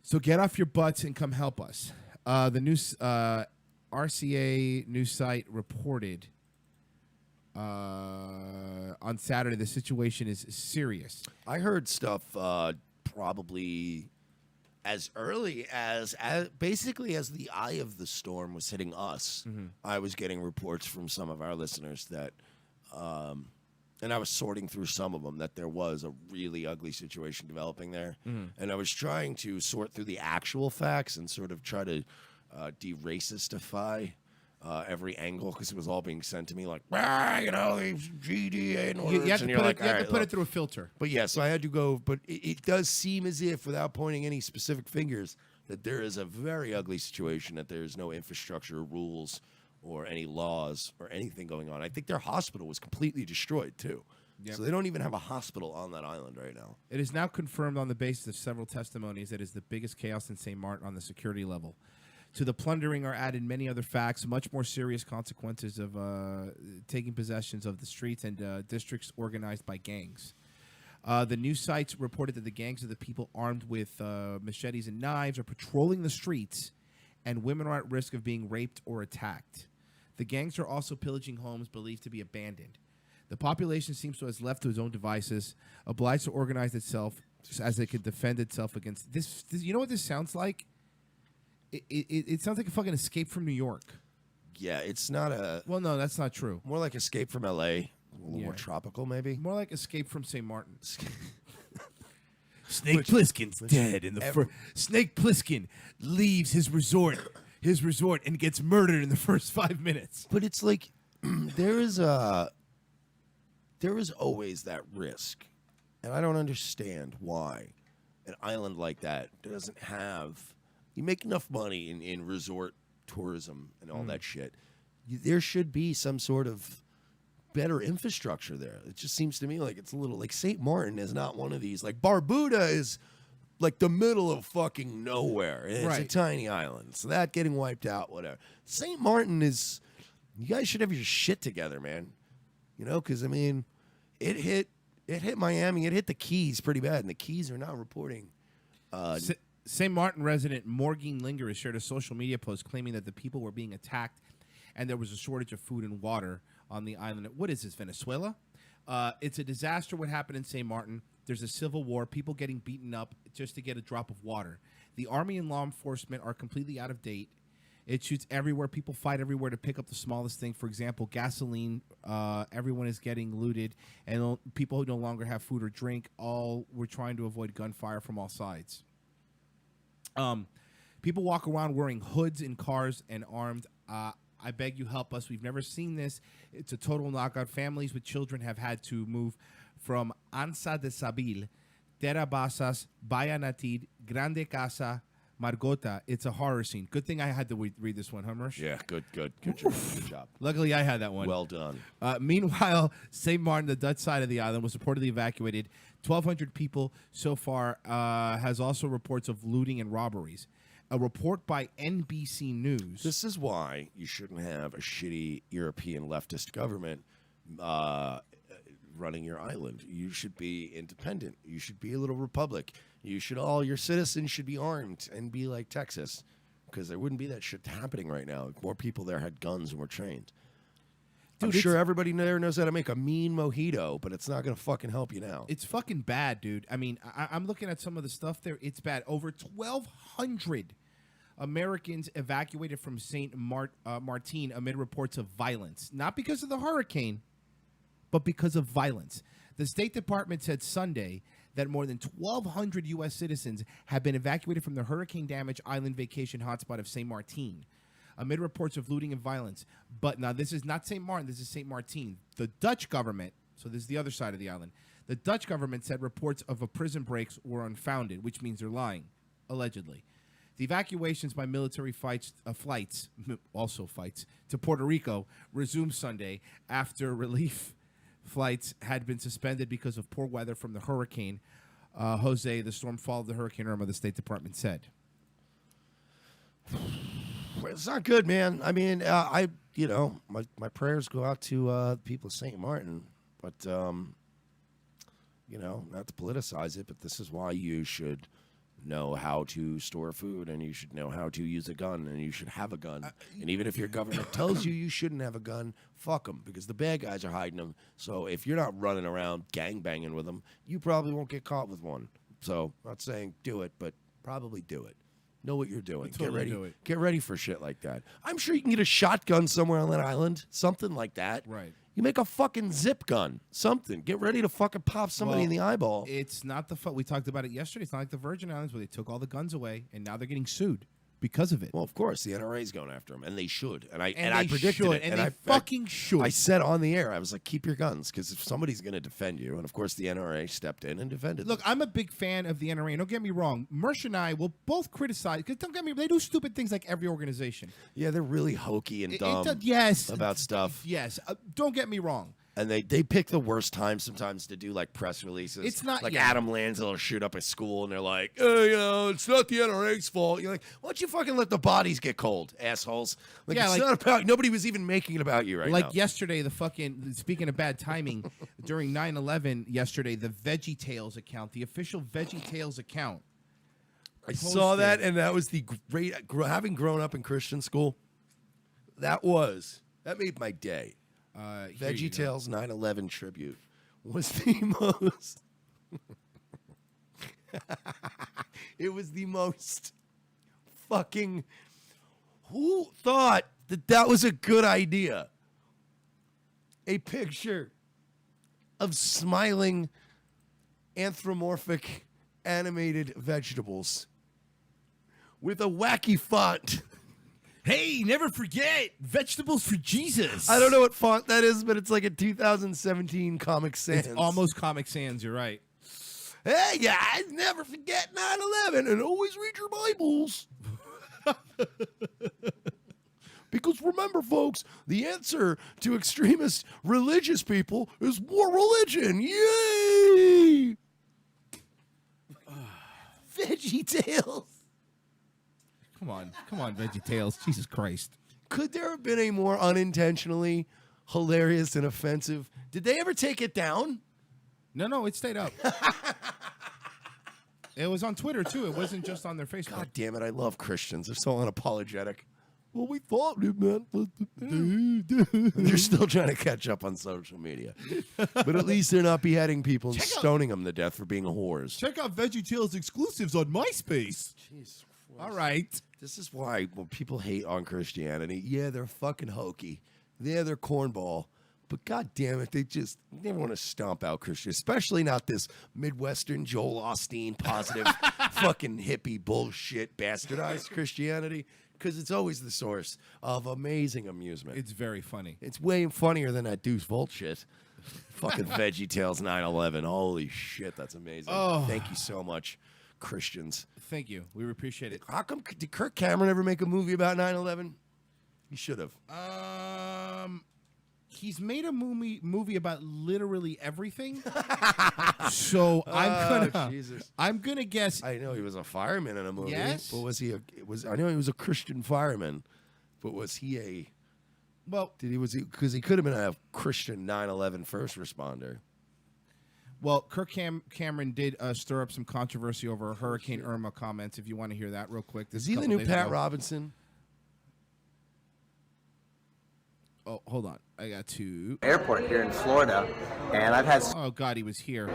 So get off your butts and come help us. The news RCA news site reported on Saturday the situation is serious. I heard stuff probably as early as basically as the eye of the storm was hitting us, I was getting reports from some of our listeners that, and I was sorting through some of them, that there was a really ugly situation developing there. And I was trying to sort through the actual facts and sort of try to de-racistify every angle, because it was all being sent to me like, these GDA words. You have to and you're put, like, it, you have to "All put right, it through a filter. But yeah, so I had to go. But it does seem as if, without pointing any specific fingers, that there is a very ugly situation, that there is no infrastructure, rules, or any laws or anything going on. I think their hospital was completely destroyed too. Yep. So they don't even have a hospital on that island right now. It is now confirmed on the basis of several testimonies that it is the biggest chaos in St. Martin on the security level. To the plundering are added many other facts, much more serious consequences of taking possessions of the streets and districts organized by gangs. The news sites reported that the gangs of the people armed with machetes and knives are patrolling the streets, and women are at risk of being raped or attacked. The gangs are also pillaging homes believed to be abandoned. The population seems to have left to its own devices, obliged to organize itself as it could defend itself against this. You know what this sounds like? It sounds like a fucking Escape from New York. Yeah, it's not a... Well, no, that's not true. More like Escape from L.A., a little more tropical, maybe. More like Escape from St. Martin. Snake Plissken's dead in the Snake Plissken leaves his resort and gets murdered in the first 5 minutes. But it's like there is always that risk, and I don't understand why an island like that doesn't have. You make enough money in resort tourism and all that shit. There should be some sort of better infrastructure there. It just seems to me like it's a little like St. Martin is not one of these. Like Barbuda is like the middle of fucking nowhere. And it's a tiny island. So that getting wiped out, whatever. St. Martin is, you guys should have your shit together, man. You know, because I mean, it hit Miami, it hit the Keys pretty bad, and the Keys are now reporting. St. Martin resident Morgan Linger has shared a social media post claiming that the people were being attacked and there was a shortage of food and water on the island. What is this, Venezuela? It's a disaster what happened in St. Martin. There's a civil war, people getting beaten up just to get a drop of water. The army and law enforcement are completely out of date. It shoots everywhere. People fight everywhere to pick up the smallest thing. For example, gasoline. Everyone is getting looted. And people who no longer have food or drink, all were trying to avoid gunfire from all sides. People walk around wearing hoods in cars and armed. I beg you, help us. We've never seen this. It's a total knockout. Families with children have had to move from Ansa de Sabil, Terra Basas, Bayanatid, Grande Casa, Margota. It's a horror scene. Good thing I had to read this one, Humrush. Yeah, good job. Luckily, I had that one. Well done. Meanwhile, St. Martin, the Dutch side of the island, was reportedly evacuated. 1,200 people so far, has also reports of looting and robberies. A report by NBC News. This is why you shouldn't have a shitty European leftist government running your island. You should be independent. You should be a little republic. All your citizens should be armed and be like Texas, because there wouldn't be that shit happening right now. More people there had guns and were trained. Dude, I'm sure everybody there knows how to make a mean mojito, but it's not going to fucking help you now. It's fucking bad, dude. I mean, I'm looking at some of the stuff there. It's bad. Over 1,200 Americans evacuated from St. Martin amid reports of violence. Not because of the hurricane, but because of violence. The State Department said Sunday that more than 1,200 U.S. citizens have been evacuated from the hurricane-damaged island vacation hotspot of St. Martin amid reports of looting and violence. But now this is not St. Martin, this is St. Martin. The Dutch government, so this is the other side of the island, the Dutch government said reports of a prison breaks were unfounded, which means they're lying, allegedly. The evacuations by military flights, to Puerto Rico resumed Sunday after relief flights had been suspended because of poor weather from the hurricane. Jose, the storm followed the Hurricane Irma, the State Department said. It's not good, man. I mean, my prayers go out to the people of St. Martin, but not to politicize it, but this is why you should know how to store food, and you should know how to use a gun, and you should have a gun. And even if your government tells you shouldn't have a gun, fuck them, because the bad guys are hiding them. So if you're not running around gangbanging with them, you probably won't get caught with one. So I'm not saying do it, but Probably do it. Know what you're doing. Totally Get ready. do it. Get ready for shit like that. I'm sure you can get a shotgun somewhere on that island. Something like that. Right. You make a fucking zip gun. Something. Get ready to fucking pop somebody in the eyeball. It's not we talked about it yesterday. It's not like the Virgin Islands where they took all the guns away and now they're getting sued because of it. Well, of course, the NRA's going after them, and they should. And I they predicted should, it. and they fucking should. I said on the air, I was like, keep your guns, because if somebody's going to defend you, and of course the NRA stepped in and defended Look, them. I'm a big fan of the NRA. Don't get me wrong. Mersh and I will both criticize, because don't get me, they do stupid things like every organization. Yeah, they're really hokey and dumb yes. about stuff. Yes. Don't get me wrong. And they pick the worst time sometimes to do like press releases. It's not like yeah. Adam Lanza will shoot up a school and they're like, oh, it's not the NRA's fault. You're like, why don't you fucking let the bodies get cold, assholes? Like, Yeah, it's not about, nobody was even making it about you right now. Like yesterday, speaking of bad timing, during 9/11 yesterday, the VeggieTales account, the official VeggieTales account. I saw that, and that was the great, having grown up in Christian school, that made my day. VeggieTales 9/11 tribute was the most. It was the most fucking. Who thought that was a good idea? A picture of smiling, anthropomorphic, animated vegetables with a wacky font. Hey, never forget vegetables for Jesus. I don't know what font that is, but it's like a 2017 Comic Sans. It's almost Comic Sans. You're right. Hey guys, never forget 9/11 and always read your Bibles. Because remember, folks, the answer to extremist religious people is more religion. Yay! VeggieTales. Come on, VeggieTales. Jesus Christ. Could there have been a more unintentionally hilarious and offensive? Did they ever take it down? No, it stayed up. It was on Twitter, too. It wasn't just on their Facebook. God damn it, I love Christians. They're so unapologetic. Well, we thought it meant... They're still trying to catch up on social media. But at least they're not beheading people and stoning them to death for being whores. Check out VeggieTales exclusives on MySpace. Jesus Christ. All right. This is why when people hate on Christianity, yeah, they're fucking hokey. Yeah, they're cornball. But God damn it, they want to stomp out Christians, especially not this Midwestern Joel Osteen positive fucking hippie bullshit bastardized Christianity, because it's always the source of amazing amusement. It's very funny. It's way funnier than that Deuce Volt shit. Fucking VeggieTales 9/11. Holy shit, that's amazing. Oh. Thank you so much, Christians. Thank you. We appreciate it. How come did Kirk Cameron ever make a movie about 9/11? He should have. He's made a movie about literally everything. So I'm gonna guess. I know he was a fireman in a movie. Yes. But I know he was a Christian fireman, but was he a? Well, because he could have been a Christian 9/11 first responder. Well, Kirk Cameron did stir up some controversy over Hurricane Irma comments. If you want to hear that real quick, Is he the new Pat Robinson? Oh, hold on. I got to airport here in Florida, and I've had. Oh God, he was here.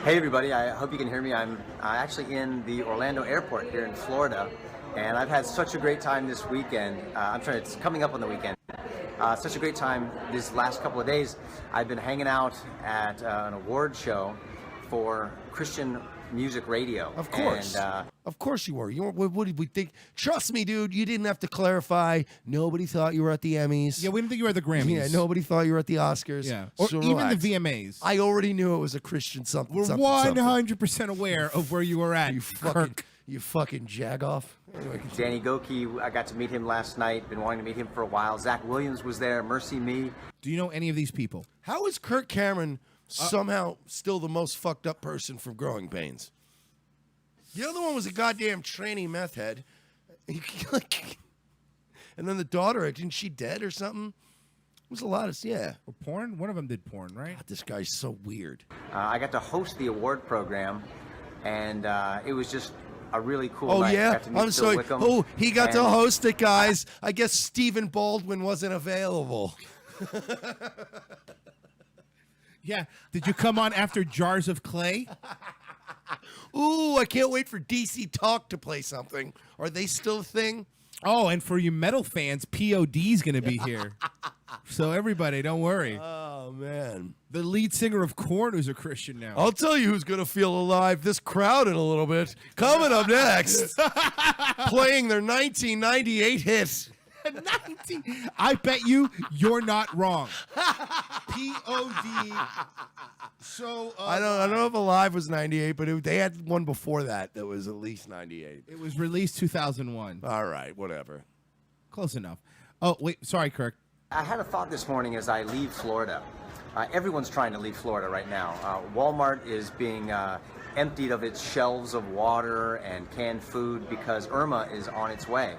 Hey everybody, I hope you can hear me. I'm actually in the Orlando airport here in Florida, and I've had such a great time this weekend. It's coming up on the weekend. Such a great time this last couple of days. I've been hanging out at an award show for Christian music radio. Of course. And, of course you were. What did we think? Trust me, dude, you didn't have to clarify. Nobody thought you were at the Emmys. Yeah, we didn't think you were at the Grammys. Yeah, nobody thought you were at the Oscars. Yeah, or so even relax. the VMAs. I already knew it was a Christian something. We're something, 100% aware of where you were at. You fucking jagoff. Anyway, Danny Goki, I got to meet him last night. Been wanting to meet him for a while. Zach Williams was there. Mercy Me. Do you know any of these people? How is Kirk Cameron somehow still the most fucked up person from Growing Pains? The other one was a goddamn tranny meth head. And then the daughter, didn't she dead or something? It was a lot of, yeah. Or porn? One of them did porn, right? God, this guy's so weird. I got to host the award program, and it was just a really cool Oh, night. yeah? Got to meet I'm Bill sorry. Wickham, Oh, he got to and- host it, guys. I guess Stephen Baldwin wasn't available. Yeah. Did you come on after Jars of Clay? Ooh, I can't wait for DC Talk to play something. Are they still a thing? Oh, and for you metal fans, POD's going to be here. So everybody, don't worry. Oh, man. The lead singer of Korn, who's a Christian now. I'll tell you who's going to feel alive this crowd in a little bit. Coming up next, playing their 1998 hit. 19. I bet you're not wrong. POD. So I don't know if Alive was 98, but they had one before that was at least 98. It was released 2001. All right, whatever. Close enough. Oh, wait. Sorry, Kirk. I had a thought this morning as I leave Florida. Everyone's trying to leave Florida right now. Walmart is being emptied of its shelves of water and canned food because Irma is on its way.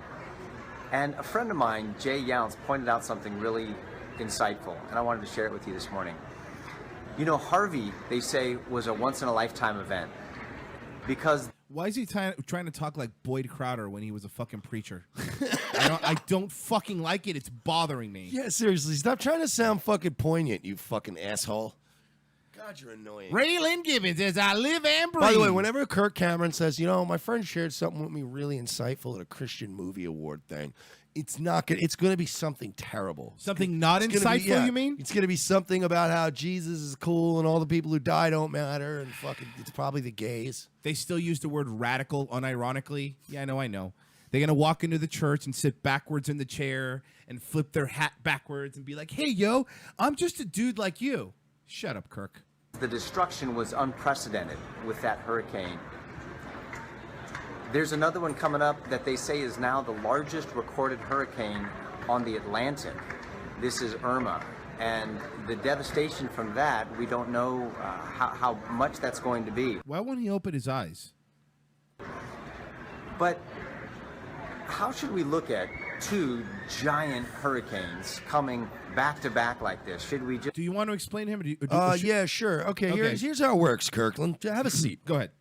And a friend of mine, Jay Younts, pointed out something really insightful, and I wanted to share it with you this morning. You know, Harvey, they say, was a once-in-a-lifetime event because... Why is he trying to talk like Boyd Crowder when he was a fucking preacher? I don't fucking like it. It's bothering me. Yeah, seriously, stop trying to sound fucking poignant, you fucking asshole. God, you're annoying. Raylan Gibbons says, I live and breathe. By the way, whenever Kirk Cameron says, you know, my friend shared something with me really insightful at a Christian movie award thing, it's gonna be something terrible. Something not insightful, you mean? It's gonna be something about how Jesus is cool and all the people who die don't matter, and fucking it's probably the gays. They still use the word radical unironically. Yeah, I know. They're going to walk into the church and sit backwards in the chair and flip their hat backwards and be like, hey, yo, I'm just a dude like you. Shut up, Kirk. The destruction was unprecedented with that hurricane. There's another one coming up that they say is now the largest recorded hurricane on the Atlantic. This is Irma. And the devastation from that, we don't know how much that's going to be. Why won't he open his eyes? But how should we look at two giant hurricanes coming back to back like this? Should we just... Do you want to explain him? Yeah, sure. Okay, here's how it works, Kirkland. Have a seat. Go ahead.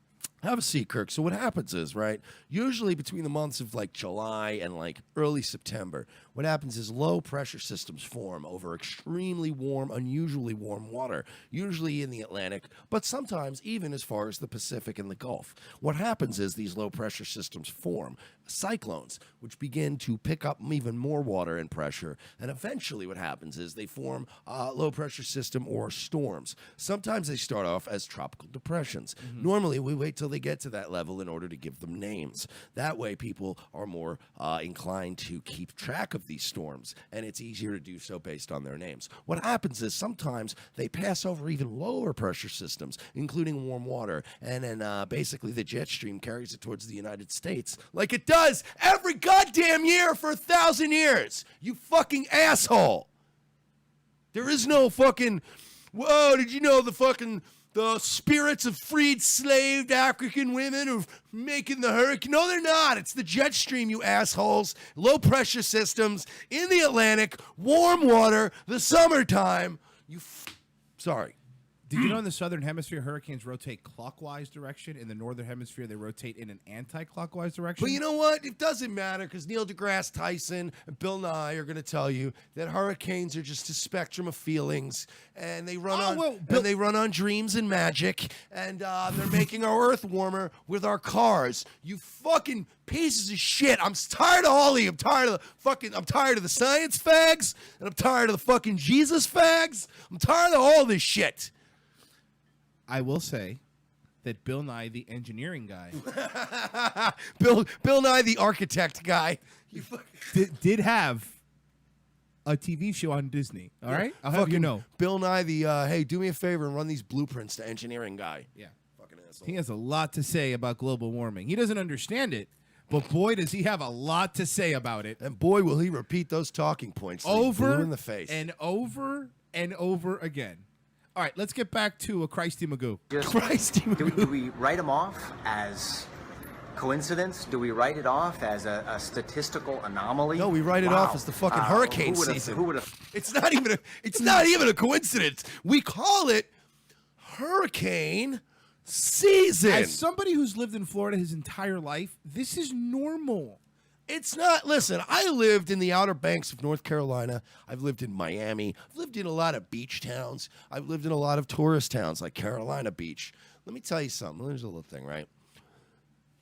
Have a seat, Kirk. So what happens is, right, usually between the months of like July and like early September, what happens is low pressure systems form over extremely warm, unusually warm water, usually in the Atlantic, but sometimes even as far as the Pacific and the Gulf. What happens is these low pressure systems form cyclones, which begin to pick up even more water and pressure, and eventually what happens is they form a low pressure system or storms. Sometimes they start off as tropical depressions. Normally we wait till they get to that level in order to give them names. That way people are more inclined to keep track of these storms, and it's easier to do so based on their names. What happens is sometimes they pass over even lower pressure systems, including warm water, and then basically the jet stream carries it towards the United States like it does every goddamn year for 1,000 years. You fucking asshole. There is no fucking, whoa, did you know the spirits of freed slaved African women are making the hurricane? No, they're not. It's the jet stream, you assholes. Low pressure systems in the Atlantic, warm water, the summertime. Sorry. Did you know in the southern hemisphere, hurricanes rotate clockwise direction? In the northern hemisphere, they rotate in an anti-clockwise direction? But you know what? It doesn't matter because Neil deGrasse Tyson and Bill Nye are going to tell you that hurricanes are just a spectrum of feelings, and they run they run on dreams and magic, and they're making our Earth warmer with our cars. You fucking pieces of shit! I'm tired of all of you. I'm tired of the science fags, and I'm tired of the fucking Jesus fags. I'm tired of all this shit. I will say that Bill Nye, the engineering guy, Bill Nye, the architect guy, did have a TV show on Disney. All right, I'll have you know. Bill Nye, the hey, do me a favor and run these blueprints to engineering guy. Yeah, fucking asshole. He has a lot to say about global warming. He doesn't understand it, but boy, does he have a lot to say about it. And boy, will he repeat those talking points over blue in the face and over and over again. All right, let's get back to a Christy Magoo. Do we write them off as coincidence? Do we write it off as a statistical anomaly? No, we write it off as the fucking hurricane season. It's not even a coincidence. We call it hurricane season. As somebody who's lived in Florida his entire life, this is normal. It's not. Listen, I lived in the Outer Banks of North Carolina. I've lived in Miami. I've lived in a lot of beach towns. I've lived in a lot of tourist towns like Carolina Beach. Let me tell you something. There's a little thing, right?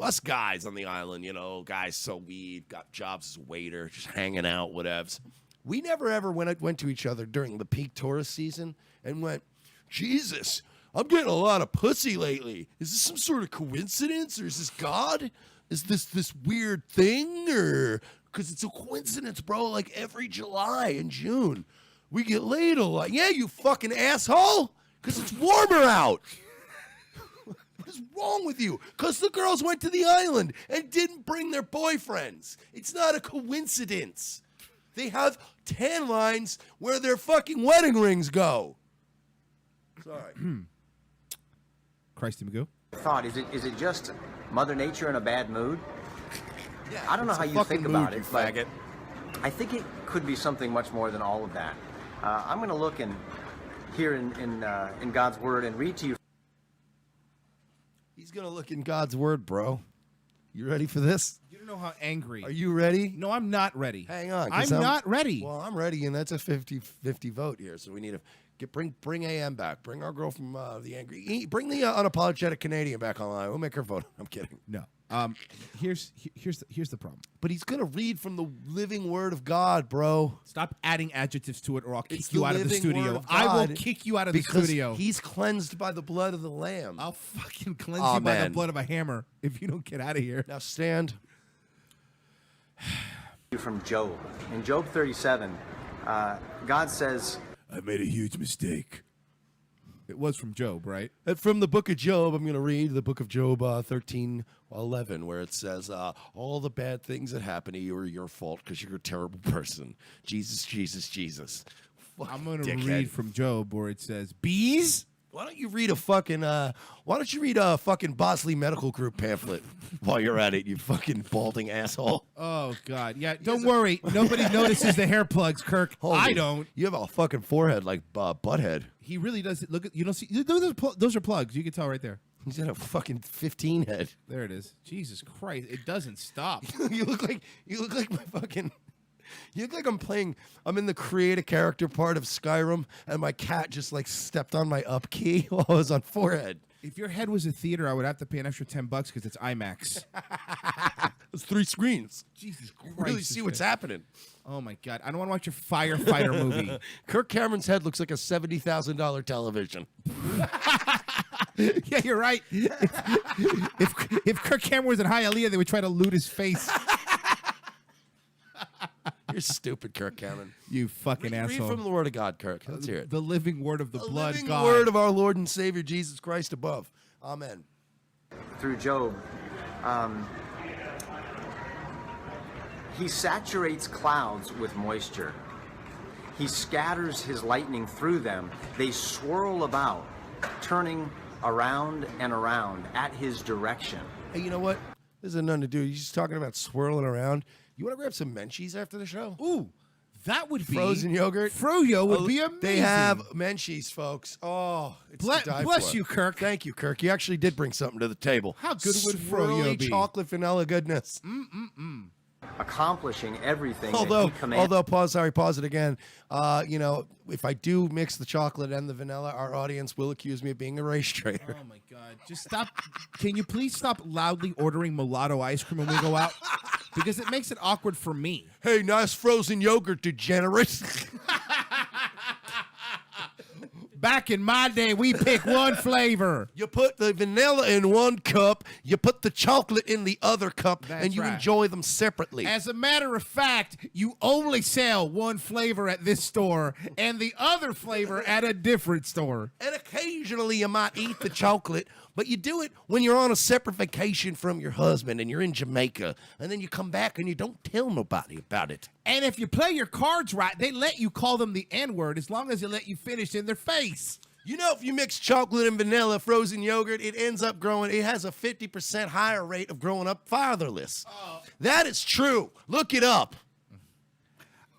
Us guys on the island, guys sell weed, got jobs as a waiter, just hanging out, whatevs. We never ever went to each other during the peak tourist season and went, Jesus, I'm getting a lot of pussy lately. Is this some sort of coincidence, or is this God? Is this weird thing, or because it's a coincidence, bro? Like every July and June, we get laid a lot. Yeah, you fucking asshole, because it's warmer out. What is wrong with you? Because the girls went to the island and didn't bring their boyfriends. It's not a coincidence. They have tan lines where their fucking wedding rings go. Sorry. Christy Magoo. Thought, is it just Mother Nature in a bad mood? Yeah, I don't know it's how a you fucking think about mood, it, you but faggot. I think it could be something much more than all of that. I'm going to look here in God's Word and read to you. He's going to look in God's word, bro. You ready for this? You don't know how angry. Are you ready? No, I'm not ready. Hang on. I'm not ready. Well, I'm ready, and that's a 50-50 vote here. So we need to bring AM back. Bring our girl from the angry. Bring the unapologetic Canadian back online. We'll make her vote. I'm kidding. No. Here's the problem. But he's gonna read from the living word of God, bro. Stop adding adjectives to it, or I'll It's kick you the out of the living word studio. of I will God kick you out of the because studio. He's cleansed by the blood of the Lamb. I'll fucking cleanse you by the blood of a hammer if you don't get out of here. Now stand. From Job. In Job 37, God says, I made a huge mistake. It was from Job, right? And from the book of Job, I'm going to read the book of Job 13:11, where it says, all the bad things that happen to you are your fault because you're a terrible person. Jesus, Jesus, Jesus. I'm going to Dickhead. read from Job where it says, bees? Why don't you read a fucking Bosley Medical Group pamphlet while you're at it, you fucking balding asshole? Oh, God. Yeah, don't worry. Nobody notices the hair plugs, Kirk. I don't. You have a fucking forehead like Butthead. He really does. Look at, you don't see, those are plugs. You can tell right there. He's got a fucking 15 head. There it is. Jesus Christ. It doesn't stop. You look like my fucking... You look like I'm in the create a character part of Skyrim, and my cat just like stepped on my up key while I was on forehead. If your head was a theater, I would have to pay an extra $10 because it's IMAX. It's 3 screens. Jesus Christ. Really see what's happening. Oh, my God. I don't want to watch a firefighter movie. Kirk Cameron's head looks like a $70,000 television. Yeah, you're right. If Kirk Cameron was in Hialeah, they would try to loot his face. You're stupid, Kirk Cameron. You fucking asshole. Read from the word of God, Kirk. Let's hear it. The living word of the blood living God. word of our Lord and Savior Jesus Christ above. Amen. through Job, he saturates clouds with moisture. He scatters his lightning through them. They swirl about, turning around and around at his direction. Hey, you know what? This has nothing to do. You're just talking about swirling around. You want to grab some Menchie's after the show? Ooh, that would be frozen yogurt. Froyo would be amazing. They have Menchie's, folks. Oh, it's to die bless for. you, Kirk. Thank you, Kirk. You actually did bring something to the table. How good would Swirly Froyo be? chocolate vanilla goodness. Accomplishing everything that Although, he commands. pause it again. If I do mix the chocolate and the vanilla, our audience will accuse me of being a race traitor. Oh, my God. Just stop. Can you please stop loudly ordering mulatto ice cream when we go out? Because it makes it awkward for me. Hey, nice frozen yogurt, degenerate. Back in my day, we pick one flavor. You put the vanilla in one cup, you put the chocolate in the other cup, That's and you right. enjoy them separately. As a matter of fact, you only sell one flavor at this store and the other flavor at a different store. And occasionally you might eat the chocolate, but you do it when you're on a separate vacation from your husband and you're in Jamaica, and then you come back and you don't tell nobody about it. And if you play your cards right, they let you call them the N-word as long as they let you finish in their face. You know, if you mix chocolate and vanilla frozen yogurt, it ends up growing, it has a 50% higher rate of growing up fatherless. That is true. Look it up.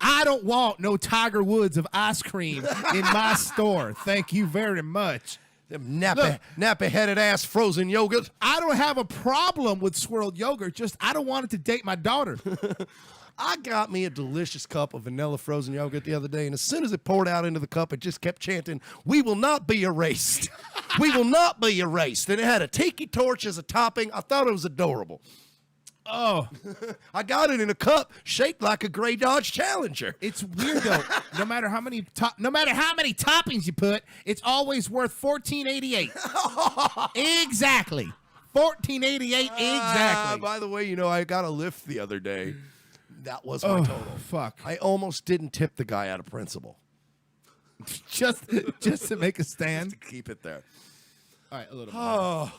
I don't want no Tiger Woods of ice cream in my store. Thank you very much. Them nappy-headed ass frozen yogurt. I don't have a problem with swirled yogurt, just I don't want it to date my daughter. I got me a delicious cup of vanilla frozen yogurt the other day, and as soon as it poured out into the cup, it just kept chanting, "We will not be erased. We will not be erased. And it had a tiki torch as a topping. I thought it was adorable. Oh, I got it in a cup shaped like a gray Dodge Challenger. it's weird though. No matter how many toppings you put, it's always worth $14.88. Exactly. $14.88 exactly. By the way, I got a lift the other day. That was my total. Fuck. I almost didn't tip the guy out of principle. just to make a stand. To keep it there. All right, a little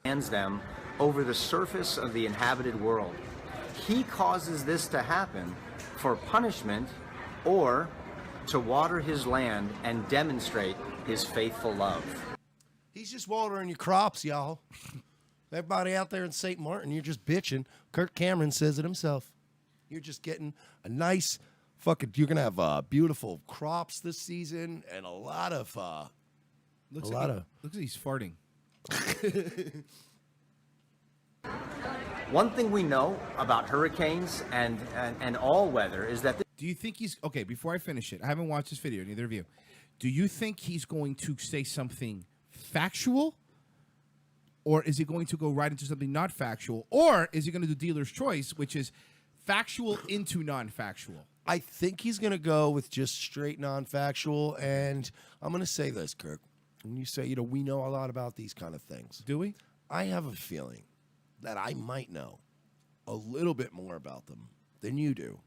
Hands them over the surface of the inhabited world. He causes this to happen for punishment or to water his land and demonstrate his faithful love. He's just watering your crops, y'all. Everybody out there in St. Martin, you're just bitching. Kirk Cameron says it himself. You're just getting a nice you're going to have beautiful crops this season and a lot of looks like he's farting. One thing we know about hurricanes and all weather is that... Do you think he's... Okay, before I finish it, I haven't watched this video, neither of you. Do you think he's going to say something factual? Or is he going to go right into something not factual? Or is he going to do dealer's choice, which is factual into non-factual? I think he's going to go with just straight non-factual, and I'm going to say this, Kirk. When you say, we know a lot about these kind of things. Do we? I have a feeling that I might know a little bit more about them than you do,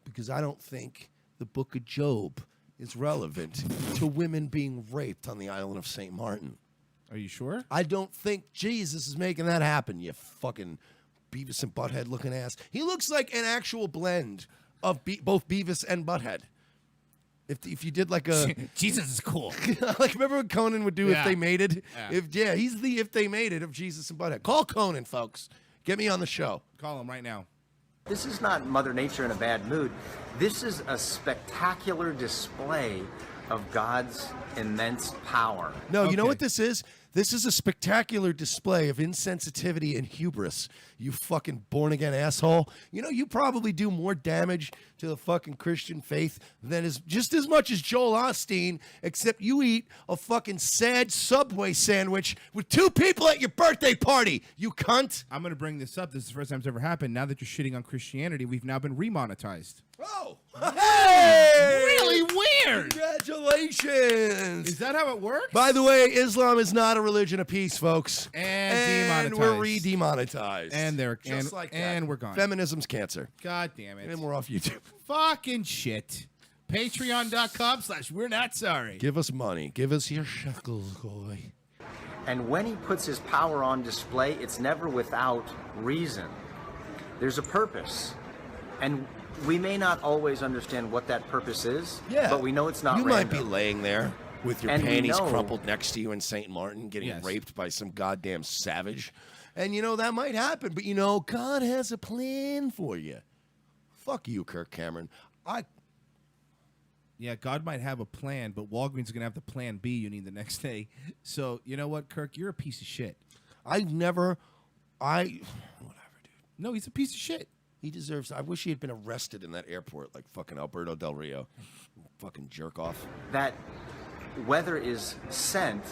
because I don't think the book of Job is relevant to women being raped on the island of St. Martin. Are you sure? I don't think Jesus is making that happen, you fucking Beavis and Butthead looking ass. He looks like an actual blend of both Beavis and Butthead. If you did like a... Jesus is cool. Like, remember what Conan would do if they mated? Yeah. He's the if they mated of Jesus and Butthead. Call Conan, folks. Get me on the show. Call him right now. This is not Mother Nature in a bad mood. This is a spectacular display of God's immense power. No, you know what this is? This is a spectacular display of insensitivity and hubris, you fucking born-again asshole. You probably do more damage to the fucking Christian faith than just as much as Joel Osteen, except you eat a fucking sad Subway sandwich with 2 people at your birthday party, you cunt. I'm going to bring this up. This is the first time it's ever happened. Now that you're shitting on Christianity, we've now been remonetized. Oh! Hey! Really weird! Congratulations! Is that how it works? By the way, Islam is not a religion of peace, folks. And demonetized. We're re-demonetized. And we're gone. Feminism's cancer. God damn it. And we're off YouTube. Fucking shit. Patreon.com/we're not sorry. Give us money. Give us your shekels, boy. And when he puts his power on display, it's never without reason. There's a purpose. And we may not always understand what that purpose is, but we know it's not You random. might be laying there with your And we panties know- crumpled next to you in St. Martin getting raped by some goddamn savage. And, that might happen. But, God has a plan for you. Fuck you, Kirk Cameron. Yeah, God might have a plan, but Walgreens is going to have the plan B you need the next day. So, you know what, Kirk? You're a piece of shit. Whatever, dude. No, he's a piece of shit. He deserves... I wish he had been arrested in that airport like fucking Alberto Del Rio. Fucking jerk off. That weather is sent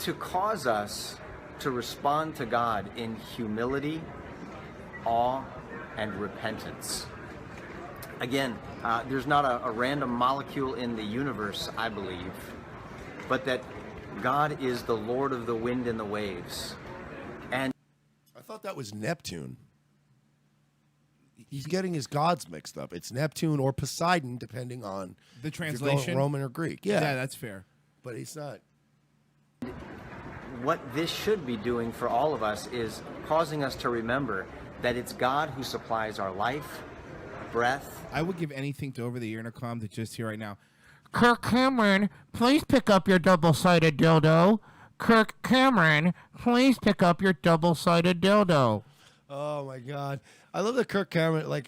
to cause us to respond to God in humility, awe, and repentance. Again, there's not a random molecule in the universe, I believe, but that God is the Lord of the wind and the waves. And I thought that was Neptune. He's getting his gods mixed up. It's Neptune or Poseidon, depending on the if you're going translation. Roman or Greek. Yeah, that's fair. But he's not. What this should be doing for all of us is causing us to remember that it's God who supplies our life, breath. I would give anything to over the ear intercom to just hear right now. Kirk Cameron, please pick up your double-sided dildo. Kirk Cameron, please pick up your double-sided dildo. Oh, my God. I love that Kirk Cameron,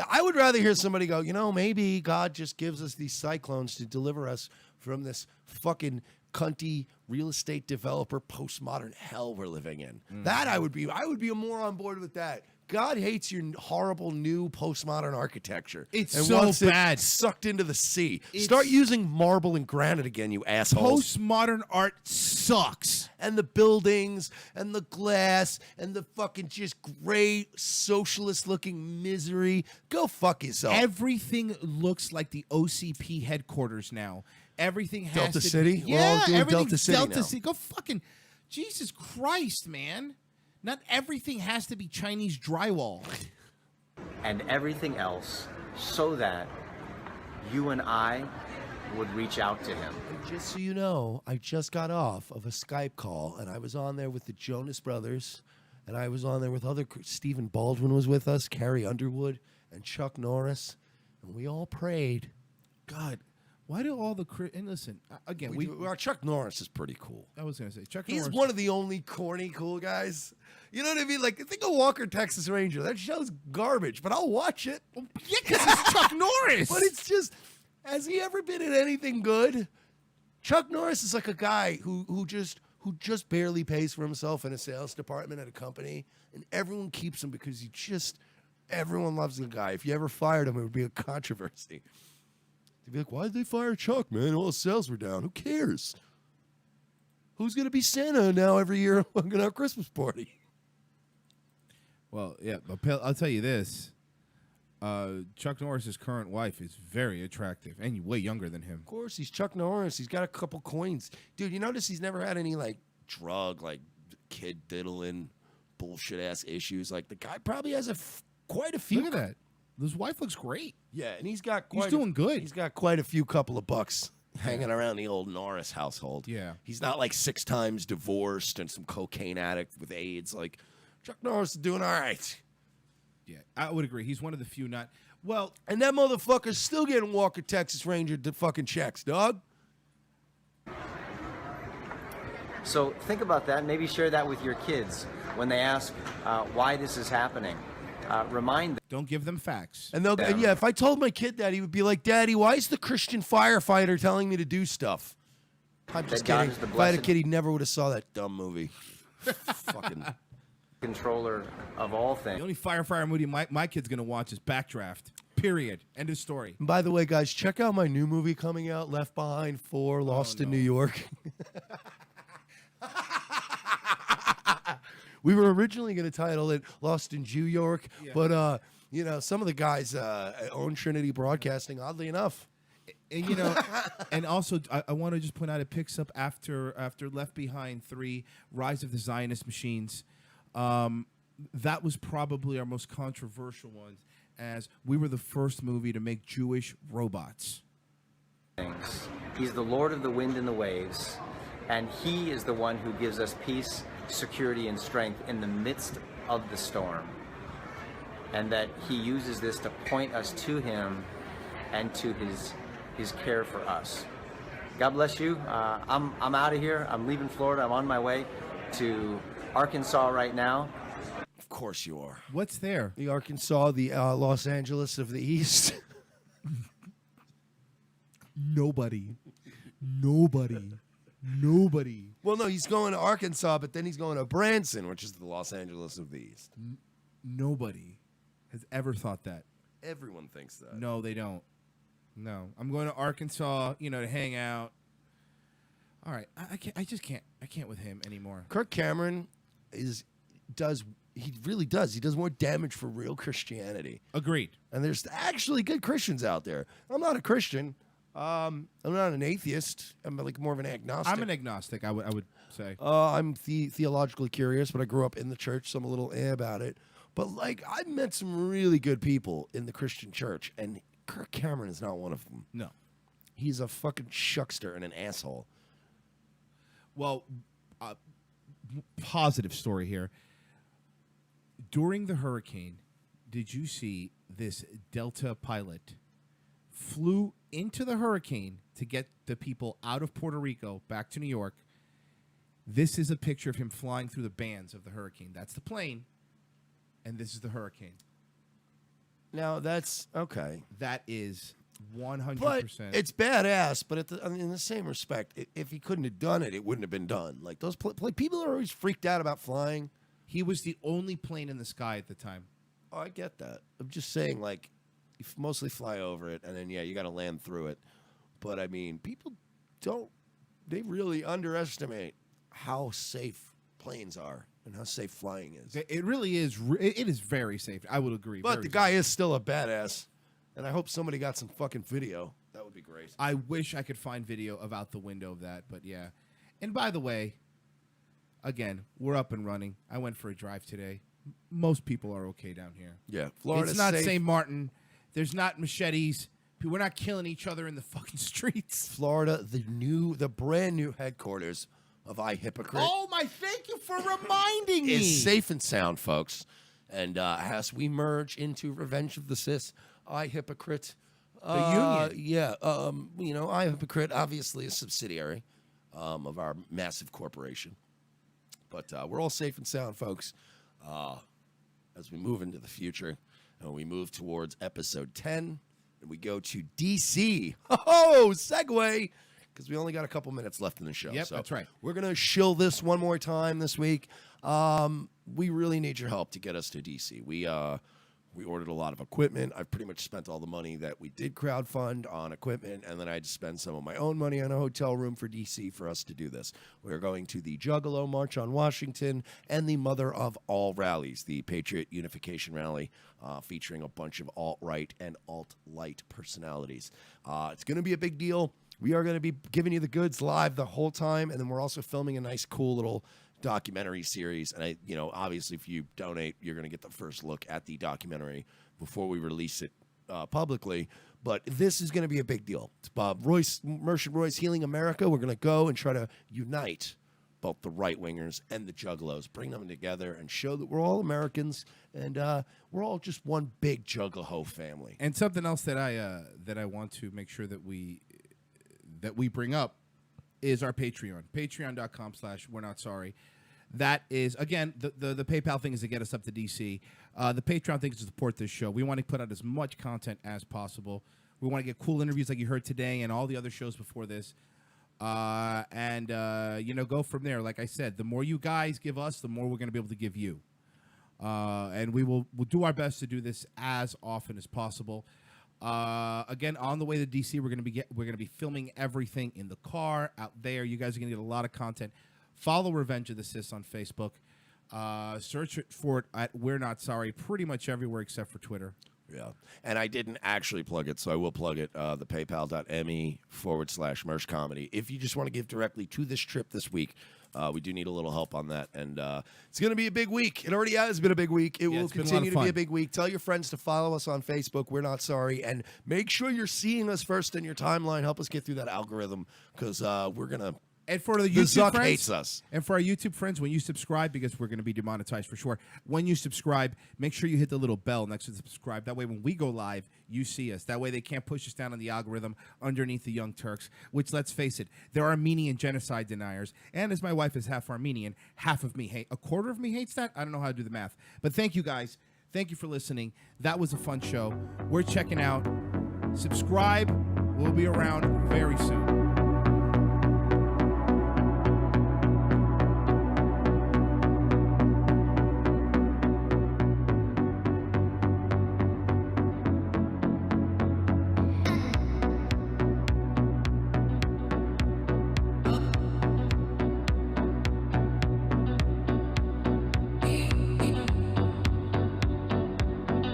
I would rather hear somebody go, maybe God just gives us these cyclones to deliver us from this fucking cunty real estate developer postmodern hell we're living in. That I would be more on board with that. God hates your horrible new postmodern architecture. It's and so wants it bad. sucked into the sea. It's- Start using marble and granite again, you assholes. Postmodern art sucks. And the buildings and the glass and the fucking just great socialist looking misery. Go fuck yourself. Everything looks like the OCP headquarters now. Everything has Delta to City? Be, We're all yeah, doing everything's Delta City Delta now. City. Go fucking Jesus Christ, man. Not everything has to be Chinese drywall. And everything else so that you and I would reach out to him. And just so you know, I just got off of a Skype call, and I was on there with the Jonas Brothers, and I was on there with Stephen Baldwin was with us, Carrie Underwood, and Chuck Norris, and we all prayed. God, why do all the and listen again? Chuck Norris is pretty cool. I was gonna say Chuck. He's Norris. one of the only corny cool guys. You know what I mean? Like, think of Walker, Texas Ranger. That show's garbage, but I'll watch it. Yeah, because it's Chuck Norris. But it's just, has he ever been in anything good? Chuck Norris is like a guy who just barely pays for himself in a sales department at a company, and everyone keeps him because everyone loves the guy. If you ever fired him, it would be a controversy. They'd be like, why did they fire Chuck, man? All the sales were down. Who cares? Who's going to be Santa now every year at our Christmas party? Well, yeah, but I'll tell you this. Chuck Norris's current wife is very attractive and way younger than him. Of course, he's Chuck Norris. He's got a couple coins. Dude, you notice he's never had any, like, drug, like, kid diddling, bullshit-ass issues. Like, the guy probably has quite a few. Look at that. His wife looks great. Yeah, and he's got He's doing good. He's got quite a few couple of bucks hanging around the old Norris household. Yeah. He's not, like, 6 times divorced and some cocaine addict with AIDS. Like, Chuck Norris is doing all right. Yeah, I would agree. He's one of the few not. Well, and that motherfucker's still getting Walker, Texas Ranger fucking checks, dog. So think about that. Maybe share that with your kids when they ask why this is happening. Remind them. Don't give them facts. And yeah, if I told my kid that, he would be like, Daddy, why is the Christian firefighter telling me to do stuff? I'm just God kidding. is the If I had a blessed- kid, he never would have saw that dumb movie. Fucking controller of all things. The only firefighter movie my kid's going to watch is Backdraft. Period. End of story. And by the way, guys, check out my new movie coming out, Left Behind 4, Lost in New York. We were originally going to title it Lost in Jew York, but some of the guys own Trinity Broadcasting, oddly enough. And and also I want to just point out it picks up after Left Behind 3, Rise of the Zionist Machines. That was probably our most controversial one, as we were the first movie to make Jewish robots. He's the Lord of the wind and the waves, and he is the one who gives us peace, security, and strength in the midst of the storm. And that he uses this to point us to him and to his care for us. God bless you. I'm out of here. I'm leaving Florida. I'm on my way to Arkansas right now. Of course you are. What's there? The Arkansas, the Los Angeles of the East. Nobody. Well, no, he's going to Arkansas, but then he's going to Branson, which is the Los Angeles of the East. Nobody has ever thought that. Everyone thinks that. No, they don't. No, I'm going to Arkansas, to hang out. All right, I can't. I just can't. I can't with him anymore. Kirk Cameron he really does. He does more damage for real Christianity. Agreed. And there's actually good Christians out there. I'm not a Christian. I'm not an atheist. I'm like more of an agnostic. I'm an agnostic. I would say. I'm theologically curious, but I grew up in the church, so I'm a little about it. But like, I've met some really good people in the Christian church, and Kirk Cameron is not one of them. No, he's a fucking shuckster and an asshole. Well, positive story here. During the hurricane, did you see this Delta pilot flew into the hurricane to get the people out of Puerto Rico back to New York? This is a picture of him flying through the bands of the hurricane. That's the plane, and this is the hurricane. Now, that's okay. That is 100%. But it's badass, but in the same respect, if he couldn't have done it, it wouldn't have been done. Like, those people are always freaked out about flying. He was the only plane in the sky at the time. Oh, I get that. I'm just saying, like, you mostly fly over it, and then, yeah, you got to land through it. But, I mean, people they really underestimate how safe planes are and how safe flying is. It really is. It is very safe. I would agree. But the guy is still a badass, and I hope somebody got some fucking video. That would be great. I wish I could find video of out the window of that, but yeah. And by the way, again, we're up and running. I went for a drive today. Most people are okay down here. Yeah, Florida's It's not safe. St. Martin. There's not machetes. We're not killing each other in the fucking streets. Florida, the brand new headquarters of Hypocrite. Oh my! Thank you for reminding me. Is safe and sound, folks. And as we merge into Revenge of the Cis, Hypocrite. The union. Yeah. Hypocrite, obviously a subsidiary of our massive corporation. But we're all safe and sound, folks. As we move into the future, and we move towards episode 10, and we go to DC. Oh, segue! Because we only got a couple minutes left in the show. Yep, so that's right. We're going to shill this one more time this week. We really need your help to get us to DC. We ordered a lot of equipment. I've pretty much spent all the money that we did crowdfund on equipment, and then I had to spend some of my own money on a hotel room for DC for us to do this. We're going to the Juggalo March on Washington and the mother of all rallies, the Patriot Unification Rally, featuring a bunch of alt-right and alt-light personalities. It's going to be a big deal. We are going to be giving you the goods live the whole time, and then we're also filming a nice, cool little documentary series. And obviously, if you donate, you're going to get the first look at the documentary before we release it publicly. But this is going to be a big deal. It's Bob Royce, Merchant Royce, Healing America. We're going to go and try to unite both the right-wingers and the juggalos, bring them together and show that we're all Americans and we're all just one big juggalo family. And something else that I want to make sure that we bring up is our Patreon. Patreon.com/We're Not Sorry. That is, again, the PayPal thing is to get us up to DC. The Patreon thing is to support this show. We want to put out as much content as possible. We want to get cool interviews like you heard today and all the other shows before this. Go from there. Like I said, the more you guys give us, the more we're going to be able to give you. And we'll do our best to do this as often as possible. Again, on the way to DC, we're gonna be filming everything in the car out there. You guys are gonna get a lot of content. Follow Revenge of the Cis on Facebook. Search for it at We're Not Sorry pretty much everywhere except for Twitter. Yeah, and I didn't actually plug it, so I will plug it. The PayPal.me/Merch Comedy. If you just want to give directly to this trip this week, we do need a little help on that. And it's going to be a big week. It already has been a big week. It will continue to be a big week. Tell your friends to follow us on Facebook. We're Not Sorry. And make sure you're seeing us first in your timeline. Help us get through that algorithm because we're going to. And for the Zuck YouTube friends, hates us. And for our YouTube friends, when you subscribe, because we're going to be demonetized for sure, when you subscribe, make sure you hit the little bell next to the subscribe. That way, when we go live, you see us. That way, they can't push us down on the algorithm underneath the Young Turks, which, let's face it, they're Armenian genocide deniers. And as my wife is half Armenian, half of me hate. A quarter of me hates that? I don't know how to do the math. But thank you, guys. Thank you for listening. That was a fun show. We're checking out. Subscribe. We'll be around very soon.